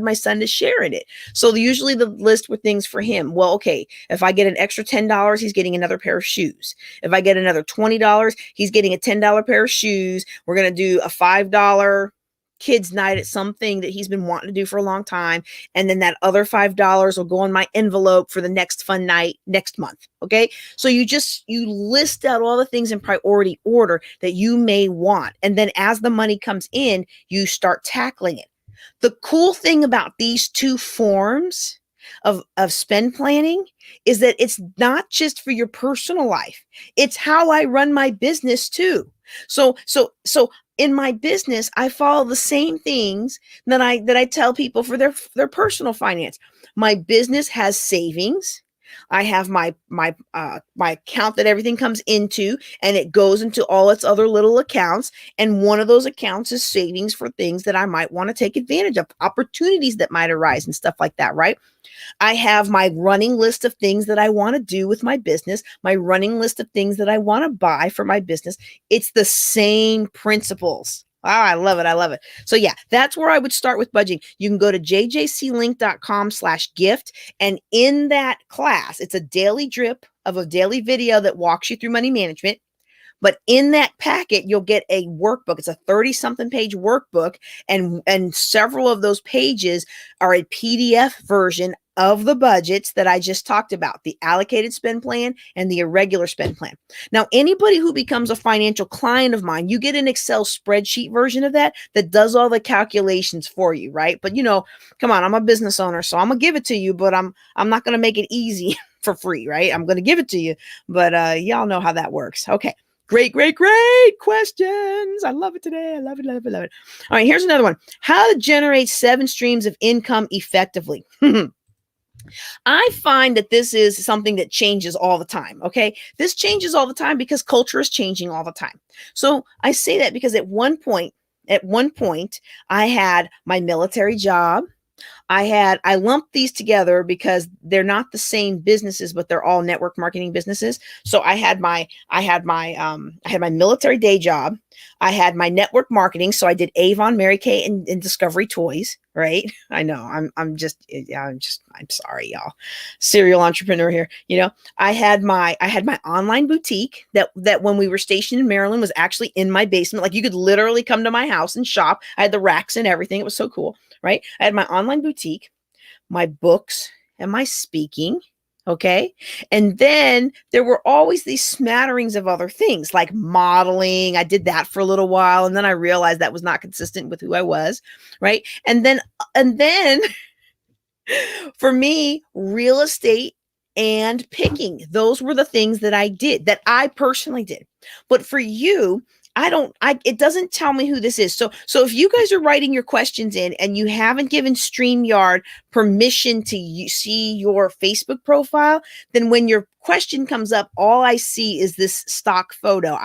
[SPEAKER 1] my son to share in it. So usually the list were things for him. Well, okay, if I get an extra $10, he's getting another pair of shoes. If I get another $20, he's getting a $10 pair of shoes. We're going to do a $5 kids night at something that he's been wanting to do for a long time. And then that other $5 will go in my envelope for the next fun night next month. Okay. So you list out all the things in priority order that you may want. And then as the money comes in, you start tackling it. The cool thing about these two forms of spend planning is that it's not just for your personal life. It's how I run my business too. So in my business, I follow the same things that I tell people for their personal finance. My business has savings. I have my account that everything comes into, and it goes into all its other little accounts. And one of those accounts is savings for things that I might want to take advantage of, opportunities that might arise and stuff like that, right? I have my running list of things that I want to do with my business, my running list of things that I want to buy for my business. It's the same principles. Wow, I love it. I love it. So yeah, that's where I would start with budgeting. You can go to jjclink.com/gift. And in that class, it's a daily drip of a daily video that walks you through money management. But in that packet, you'll get a workbook. It's a 30-something page workbook. And several of those pages are a PDF version of the budgets that I just talked about, the allocated spend plan and the irregular spend plan. Now, anybody who becomes a financial client of mine, you get an Excel spreadsheet version of that does all the calculations for you, right? But come on, I'm a business owner, so I'm gonna give it to you, but I'm not gonna make it easy for free, right? I'm gonna give it to you, but y'all know how that works. Okay. Great questions. I love it today. I love it. All right, here's another one. How to generate 7 streams of income effectively. I find that this is something that changes all the time. Okay. This changes all the time because culture is changing all the time. So I say that because at one point, I had my military job. I lumped these together because they're not the same businesses, but they're all network marketing businesses. So I had my military day job. I had my network marketing. So I did Avon, Mary Kay, and Discovery Toys, right? I know I'm sorry, y'all. Serial entrepreneur here. I had my online boutique that when we were stationed in Maryland was actually in my basement. Like you could literally come to my house and shop. I had the racks and everything. It was so cool. Right? I had my online boutique, my books, and my speaking. Okay. And then there were always these smatterings of other things like modeling. I did that for a little while. And then I realized that was not consistent with who I was. Right. And then for me, real estate and picking, those were the things that I did, that I personally did. But for you, it doesn't tell me who this is. So if you guys are writing your questions in and you haven't given StreamYard permission to see your Facebook profile, then when your question comes up, all I see is this stock photo.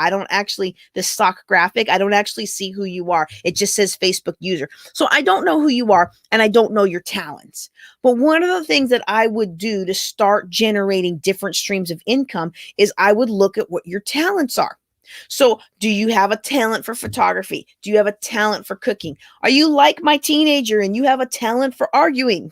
[SPEAKER 1] This stock graphic. I don't actually see who you are. It just says Facebook user. So I don't know who you are and I don't know your talents. But one of the things that I would do to start generating different streams of income is I would look at what your talents are. So do you have a talent for photography? Do you have a talent for cooking? Are you like my teenager and you have a talent for arguing?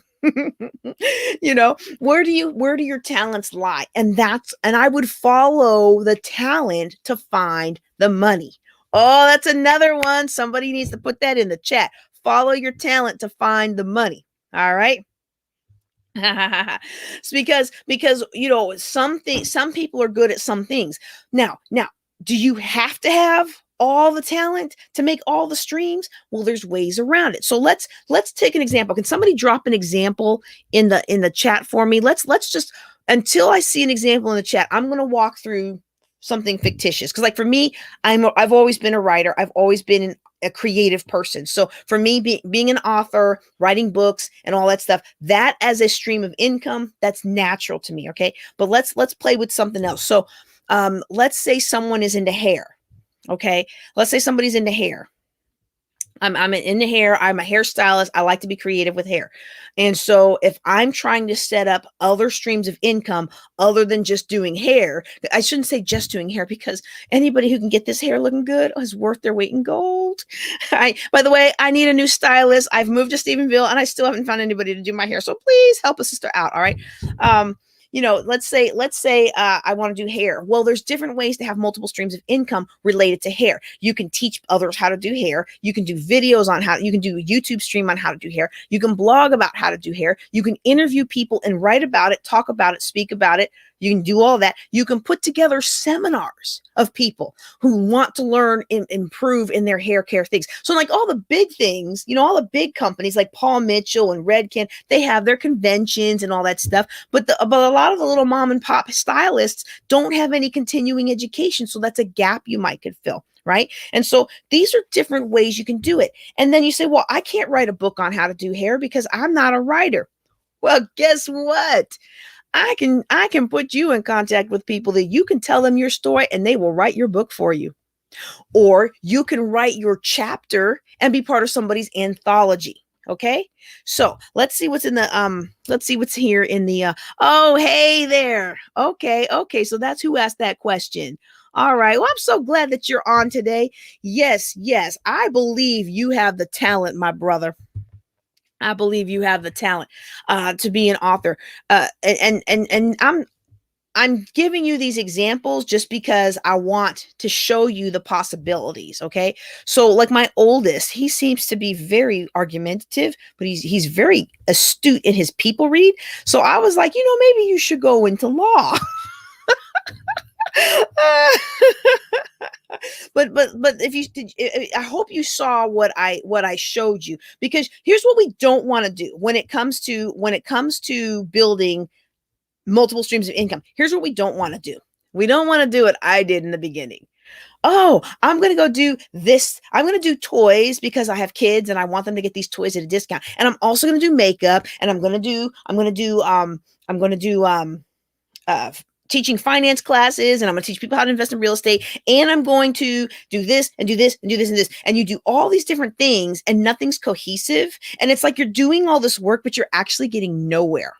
[SPEAKER 1] Where do your talents lie? And I would follow the talent to find the money. Oh, that's another one. Somebody needs to put that in the chat. follow your talent to find the money. All right. It's because some people are good at some things. Now, do you have to have all the talent to make all the streams? Well, there's ways around it. So let's take an example. Can somebody drop an example in the chat for me? Let's just, until I see an example in the chat, I'm going to walk through something fictitious. Because like for me, I've always been a writer. I've always been a creative person. So for me, being an author, writing books and all that stuff, that as a stream of income, that's natural to me. Okay. But let's play with something else. So let's say someone is into hair. Okay. Let's say somebody's into hair. I'm into hair. I'm a hairstylist. I like to be creative with hair. And so if I'm trying to set up other streams of income other than just doing hair, I shouldn't say just doing hair, because anybody who can get this hair looking good is worth their weight in gold. By the way, I need a new stylist. I've moved to Stephenville and I still haven't found anybody to do my hair. So please help a sister out. All right. Let's say I want to do hair. Well, there's different ways to have multiple streams of income related to hair. You can teach others how to do hair. You can do videos on you can do a YouTube stream on how to do hair. You can blog about how to do hair. You can interview people and write about it, talk about it, speak about it. You can do all that. You can put together seminars of people who want to learn and improve in their hair care things. So like all the big things, all the big companies like Paul Mitchell and Redken, they have their conventions and all that stuff. But a lot of the little mom and pop stylists don't have any continuing education. So that's a gap you might could fill. Right. And so these are different ways you can do it. And then you say, well, I can't write a book on how to do hair because I'm not a writer. Well, guess what? I can put you in contact with people that you can tell them your story and they will write your book for you. Or you can write your chapter and be part of somebody's anthology. Okay. So let's see what's in the, let's see what's here in the, oh, hey there. Okay. So that's who asked that question. All right. Well, I'm so glad that you're on today. Yes. I believe you have the talent, my brother. I believe you have the talent to be an author. And I'm giving you these examples just because I want to show you the possibilities. Okay. So like my oldest, he seems to be very argumentative, but he's very astute in his people read. So I was like, maybe you should go into law. But if you did, I hope you saw what I showed you, because here's what we don't want to do when it comes to building multiple streams of income. Here's what we don't want to do. We don't want to do what I did in the beginning. Oh, I'm going to go do this. I'm going to do toys because I have kids and I want them to get these toys at a discount. And I'm also going to do makeup, and I'm going to do teaching finance classes, and I'm going to teach people how to invest in real estate, and I'm going to do this and do this and do this and this. And you do all these different things and nothing's cohesive. And it's like you're doing all this work, but you're actually getting nowhere.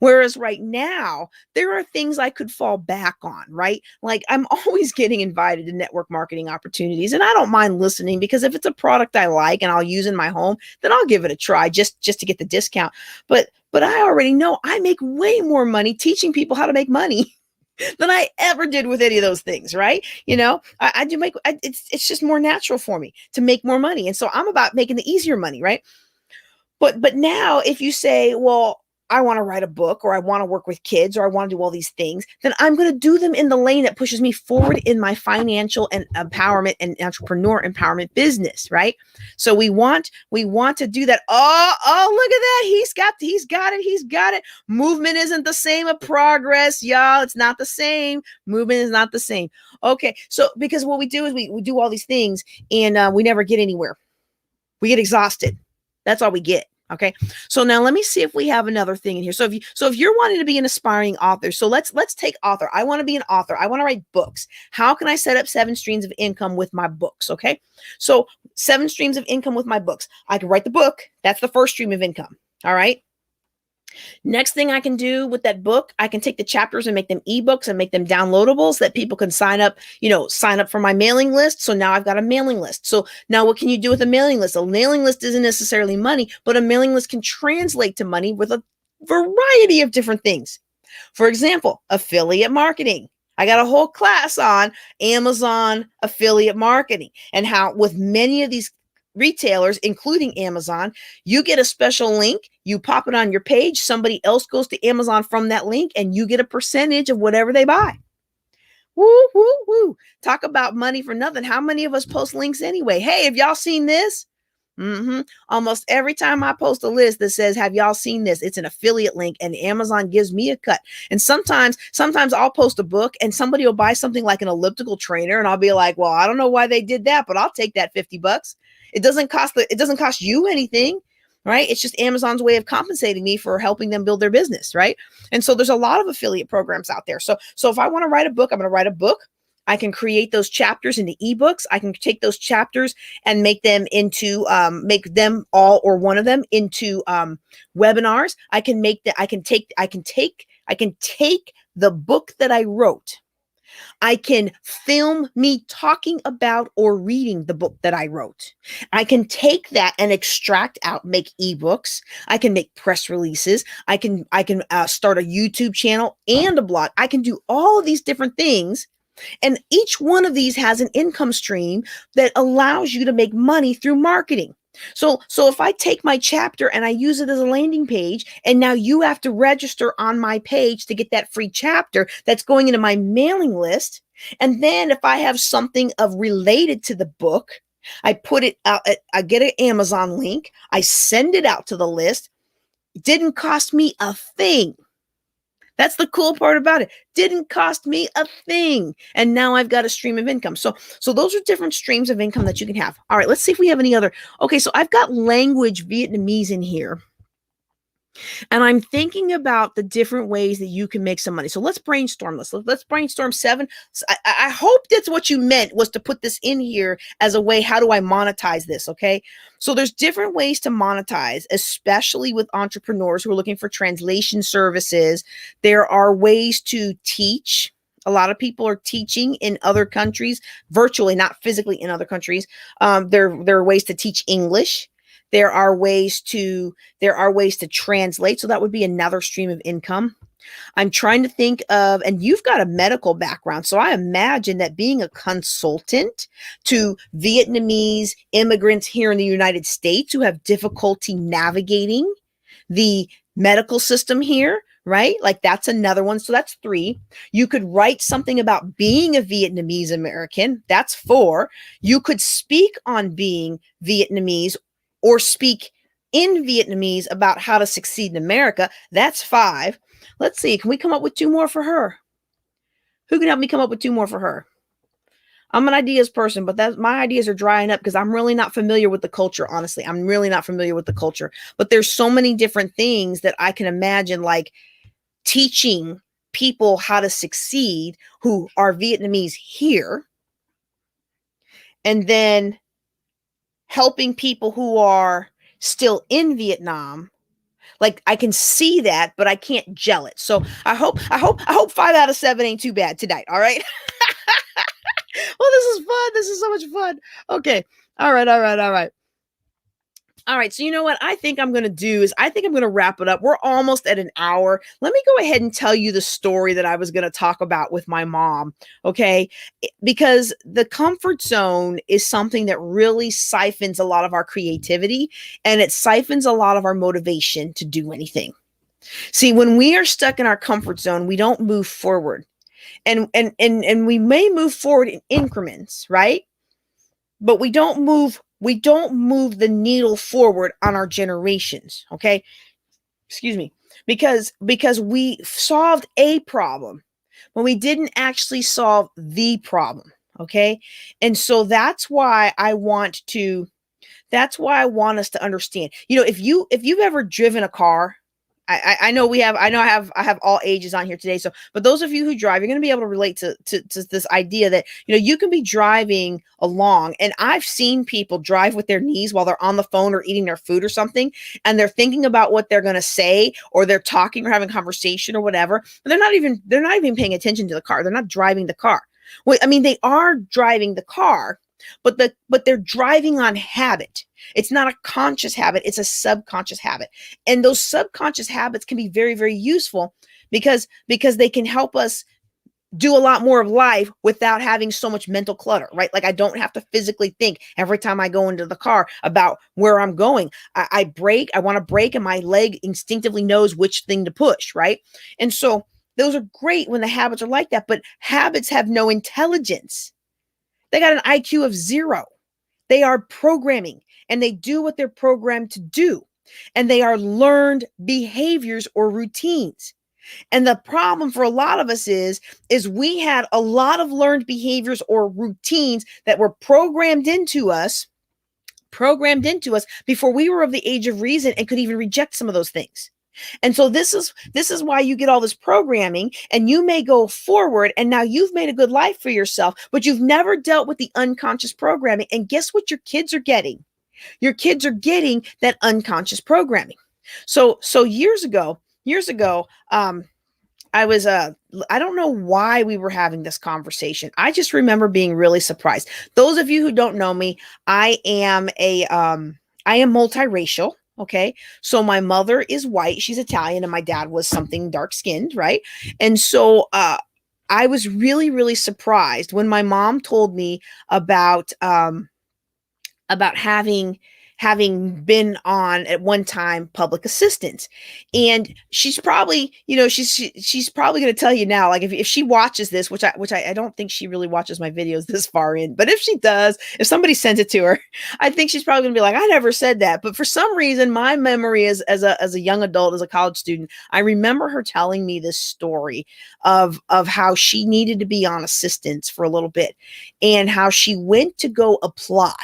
[SPEAKER 1] Whereas right now, there are things I could fall back on, right? Like I'm always getting invited to network marketing opportunities, and I don't mind listening, because if it's a product I like and I'll use in my home, then I'll give it a try just to get the discount. But I already know I make way more money teaching people how to make money than I ever did with any of those things, right? I do make, it's just more natural for me to make more money. And so I'm about making the easier money, right? But now if you say, well, I want to write a book, or I want to work with kids, or I want to do all these things, then I'm going to do them in the lane that pushes me forward in my financial and empowerment and entrepreneur empowerment business, right? So we want to do that. Oh, look at that. He's got it. Movement isn't the same as progress, y'all. It's not the same. Movement is not the same. Okay. So because what we do is we do all these things and we never get anywhere. We get exhausted. That's all we get. Okay. So now let me see if we have another thing in here. So if you're wanting to be an aspiring author, so let's take author. I want to be an author. I want to write books. How can I set up 7 streams of income with my books? Okay. So 7 streams of income with my books. I can write the book. That's the first stream of income. All right. Next thing I can do with that book, I can take the chapters and make them ebooks and make them downloadables that people can sign up for my mailing list. So now I've got a mailing list. So now what can you do with a mailing list? A mailing list isn't necessarily money, but a mailing list can translate to money with a variety of different things. For example, affiliate marketing. I got a whole class on Amazon affiliate marketing and how with many of these retailers, including Amazon, you get a special link, you pop it on your page, somebody else goes to Amazon from that link, and you get a percentage of whatever they buy. Woo, woo, woo. Talk about money for nothing. How many of us post links anyway? Hey, have y'all seen this? Almost every time I post a list that says, have y'all seen this? It's an affiliate link, and Amazon gives me a cut. And sometimes I'll post a book and somebody will buy something like an elliptical trainer, and I'll be like, well, I don't know why they did that, but I'll take that $50. It doesn't cost you anything, right? It's just Amazon's way of compensating me for helping them build their business, right? And so there's a lot of affiliate programs out there. So if I want to write a book, I'm going to write a book. I can create those chapters into ebooks. I can take those chapters and make them into, make them all or one of them into webinars. I can take the book that I wrote. I can film me talking about or reading the book that I wrote. I can take that and extract out, make ebooks. I can make press releases. I can start a YouTube channel and a blog. I can do all of these different things. And each one of these has an income stream that allows you to make money through marketing. So if I take my chapter and I use it as a landing page, and now you have to register on my page to get that free chapter that's going into my mailing list. And then if I have something of related to the book, I put it out, I get an Amazon link, I send it out to the list. It didn't cost me a thing. That's the cool part about it. Didn't cost me a thing. And now I've got a stream of income. So those are different streams of income that you can have. All right, let's see if we have any other. Okay, so I've got language Vietnamese in here. And I'm thinking about the different ways that you can make some money. So let's brainstorm this. Let's brainstorm 7. So I hope that's what you meant, was to put this in here as a way, how do I monetize this? Okay. So there's different ways to monetize, especially with entrepreneurs who are looking for translation services. There are ways to teach. A lot of people are teaching in other countries, virtually, not physically in other countries. There are ways to teach English. There are ways to translate. So that would be another stream of income. I'm trying to think of, and you've got a medical background. So I imagine that being a consultant to Vietnamese immigrants here in the United States who have difficulty navigating the medical system here, right? Like that's another one. So that's 3. You could write something about being a Vietnamese American. That's 4. You could speak on being Vietnamese or speak in Vietnamese about how to succeed in America. That's 5. Let's see. Can we come up with 2 more for her? Who can help me come up with 2 more for her? I'm an ideas person, but my ideas are drying up because I'm really not familiar with the culture. Honestly, I'm really not familiar with the culture, but there's so many different things that I can imagine, like teaching people how to succeed who are Vietnamese here. And then helping people who are still in Vietnam. Like I can see that, but I can't gel it. So I hope 5 out of 7 ain't too bad tonight. All right. Well, this is fun. This is so much fun. Okay. All right. All right. So you know what I think I'm going to do is I think I'm going to wrap it up. We're almost at an hour. Let me go ahead and tell you the story that I was going to talk about with my mom. Okay. Because the comfort zone is something that really siphons a lot of our creativity, and it siphons a lot of our motivation to do anything. See, when we are stuck in our comfort zone, we don't move forward, and we may move forward in increments, right? But we don't move the needle forward on our generations, okay? Excuse me. Because we solved a problem, but we didn't actually solve the problem, okay? And so that's why I want us to understand. You know, if you've ever driven a car, I know I have all ages on here today. So, but those of you who drive, you're going to be able to relate to this idea that, you know, you can be driving along, and I've seen people drive with their knees while they're on the phone or eating their food or something, and they're thinking about what they're going to say, or they're talking or having a conversation or whatever. But they're not even paying attention to the car. They're not driving the car. Well, I mean, they are driving the car, but they're driving on habit. It's not a conscious habit. It's a subconscious habit. And those subconscious habits can be very, very useful because they can help us do a lot more of life without having so much mental clutter, right? Like I don't have to physically think every time I go into the car about where I'm going. I brake, I want to brake, and my leg instinctively knows which thing to push, right? And so those are great when the habits are like that, but habits have no intelligence. They got an IQ of 0. They are programming, and they do what they're programmed to do. And they are learned behaviors or routines. And the problem for a lot of us is we had a lot of learned behaviors or routines that were programmed into us before we were of the age of reason and could even reject some of those things. And so this is why you get all this programming, and you may go forward and now you've made a good life for yourself, but you've never dealt with the unconscious programming. And guess what your kids are getting? Your kids are getting that unconscious programming. So years ago, I was I don't know why we were having this conversation. I just remember being really surprised. Those of you who don't know me, I am multiracial. Okay. So my mother is white, she's Italian, and my dad was something dark skinned, right? And so I was really, really surprised when my mom told me about having been on at one time public assistance. And she's probably, she's probably going to tell you now, like if she watches this, which I don't think she really watches my videos this far in, but if she does, if somebody sends it to her, I think she's probably gonna be like, I never said that. But for some reason, my memory is as a young adult, as a college student, I remember her telling me this story of how she needed to be on assistance for a little bit, and how she went to go apply.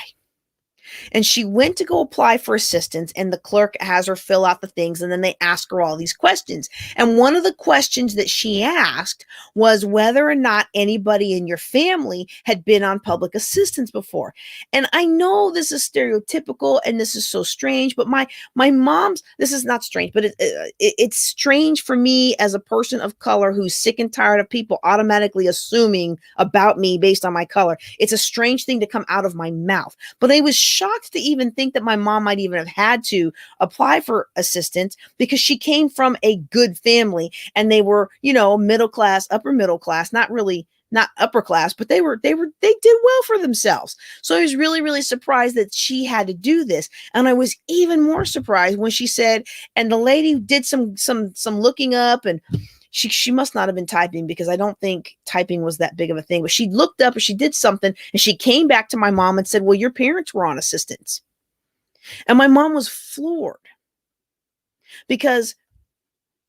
[SPEAKER 1] And she went to go apply for assistance, and the clerk has her fill out the things, and then they ask her all these questions. And one of the questions that she asked was whether or not anybody in your family had been on public assistance before. And I know this is stereotypical and this is so strange, but my mom's, this is not strange, but it's strange for me as a person of color who's sick and tired of people automatically assuming about me based on my color. It's a strange thing to come out of my mouth. But I was shocked to even think that my mom might even have had to apply for assistance, because she came from a good family and they were, middle class, upper middle class, not upper class, but they did well for themselves. So I was really, really surprised that she had to do this. And I was even more surprised when she said, and the lady did some looking up, and she must not have been typing, because I don't think typing was that big of a thing, but she looked up or she did something, and she came back to my mom and said, well, your parents were on assistance. And my mom was floored, because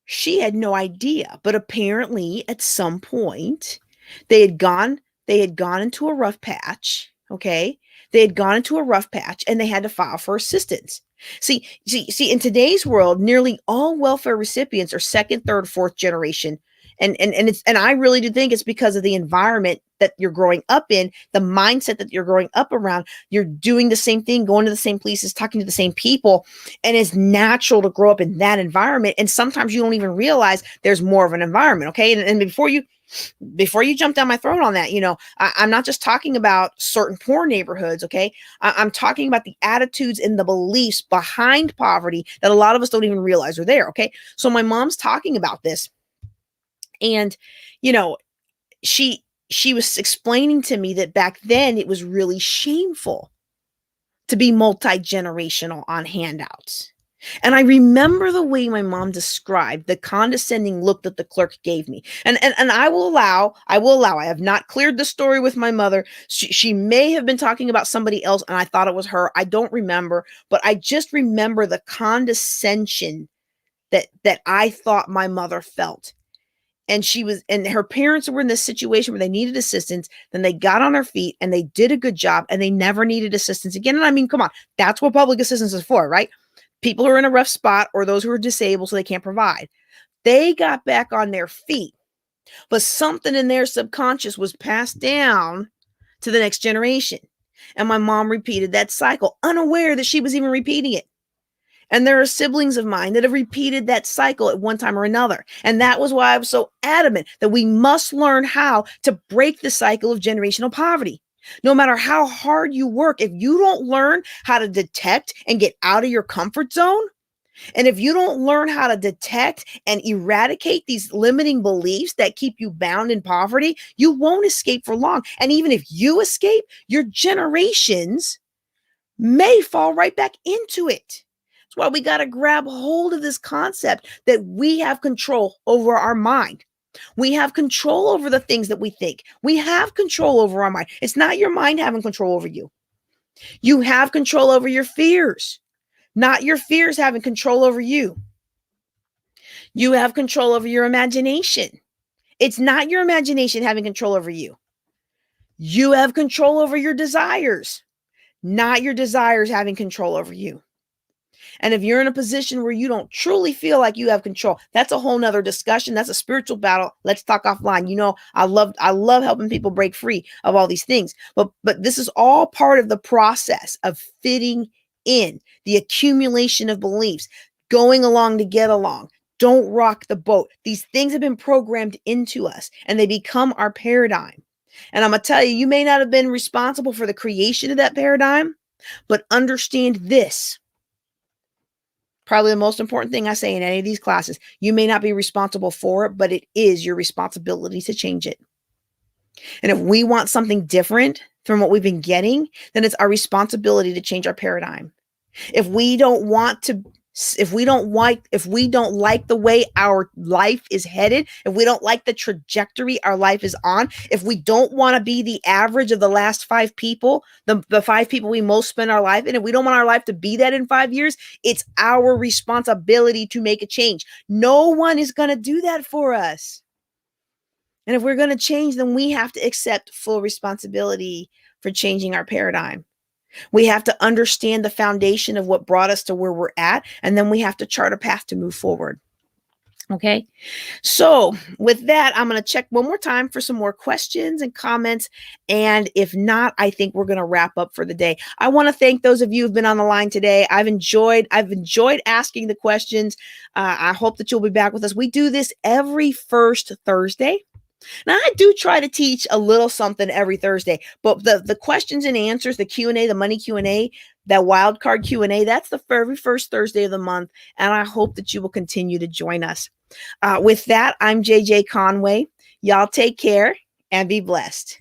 [SPEAKER 1] she had no idea. But apparently at some point they had gone into a rough patch. Okay. They had gone into a rough patch and they had to file for assistance. See, in today's world, nearly all welfare recipients are second, third, fourth generation. And I really do think it's because of the environment that you're growing up in, the mindset that you're growing up around. You're doing the same thing, going to the same places, talking to the same people, and it's natural to grow up in that environment. And sometimes you don't even realize there's more of an environment. Okay. And before you jump down my throat on that, I'm not just talking about certain poor neighborhoods. Okay. I'm talking about the attitudes and the beliefs behind poverty that a lot of us don't even realize are there. Okay. So my mom's talking about this, and, she was explaining to me that back then it was really shameful to be multi-generational on handouts. And I remember the way my mom described the condescending look that the clerk gave me. And I will allow, I have not cleared the story with my mother. She may have been talking about somebody else and I thought it was her. I don't remember, but I just remember the condescension that I thought my mother felt. And her parents were in this situation where they needed assistance. Then they got on their feet and they did a good job, and they never needed assistance again. And I mean, come on, that's what public assistance is for, right? People who are in a rough spot, or those who are disabled so they can't provide. They got back on their feet, but something in their subconscious was passed down to the next generation. And my mom repeated that cycle, unaware that she was even repeating it. And there are siblings of mine that have repeated that cycle at one time or another. And that was why I was so adamant that we must learn how to break the cycle of generational poverty. No matter how hard you work, if you don't learn how to detect and get out of your comfort zone, And if you don't learn how to detect and eradicate these limiting beliefs that keep you bound in poverty, you won't escape for long. And even if you escape, your generations may fall right back into it. That's why we got to grab hold of this concept that we have control over our mind. We have control over the things that we think. We have control over our mind. It's not your mind having control over you. You have control over your fears, not your fears having control over you. You have control over your imagination. It's not your imagination having control over you. You have control over your desires, not your desires having control over you. And if you're in a position where you don't truly feel like you have control, that's a whole nother discussion. That's a spiritual battle. Let's talk offline. You know, I love helping people break free of all these things. But this is all part of the process of fitting in, the accumulation of beliefs, going along to get along. Don't rock the boat. These things have been programmed into us and they become our paradigm. And I'm going to tell you, you may not have been responsible for the creation of that paradigm, but understand this. Probably the most important thing I say in any of these classes. You may not be responsible for it, but it is your responsibility to change it. And if we want something different from what we've been getting, then it's our responsibility to change our paradigm. If we don't like the way our life is headed, if we don't like the trajectory our life is on, if we don't want to be the average of the last 5 people, the 5 people we most spend our life in, if we don't want our life to be that in 5 years, it's our responsibility to make a change. No one is going to do that for us. And if we're going to change, then we have to accept full responsibility for changing our paradigm. We have to understand the foundation of what brought us to where we're at, and then we have to chart a path to move forward. Okay. So with that, I'm going to check one more time for some more questions and comments. And if not, I think we're going to wrap up for the day. I want to thank those of you who've been on the line today. I've enjoyed asking the questions. I hope that you'll be back with us. We do this every first Thursday. Now, I do try to teach a little something every Thursday, but the questions and answers, the Q&A, the money Q&A, that wild card Q&A, that's the very first Thursday of the month, and I hope that you will continue to join us. With that, I'm JJ Conway. Y'all take care and be blessed.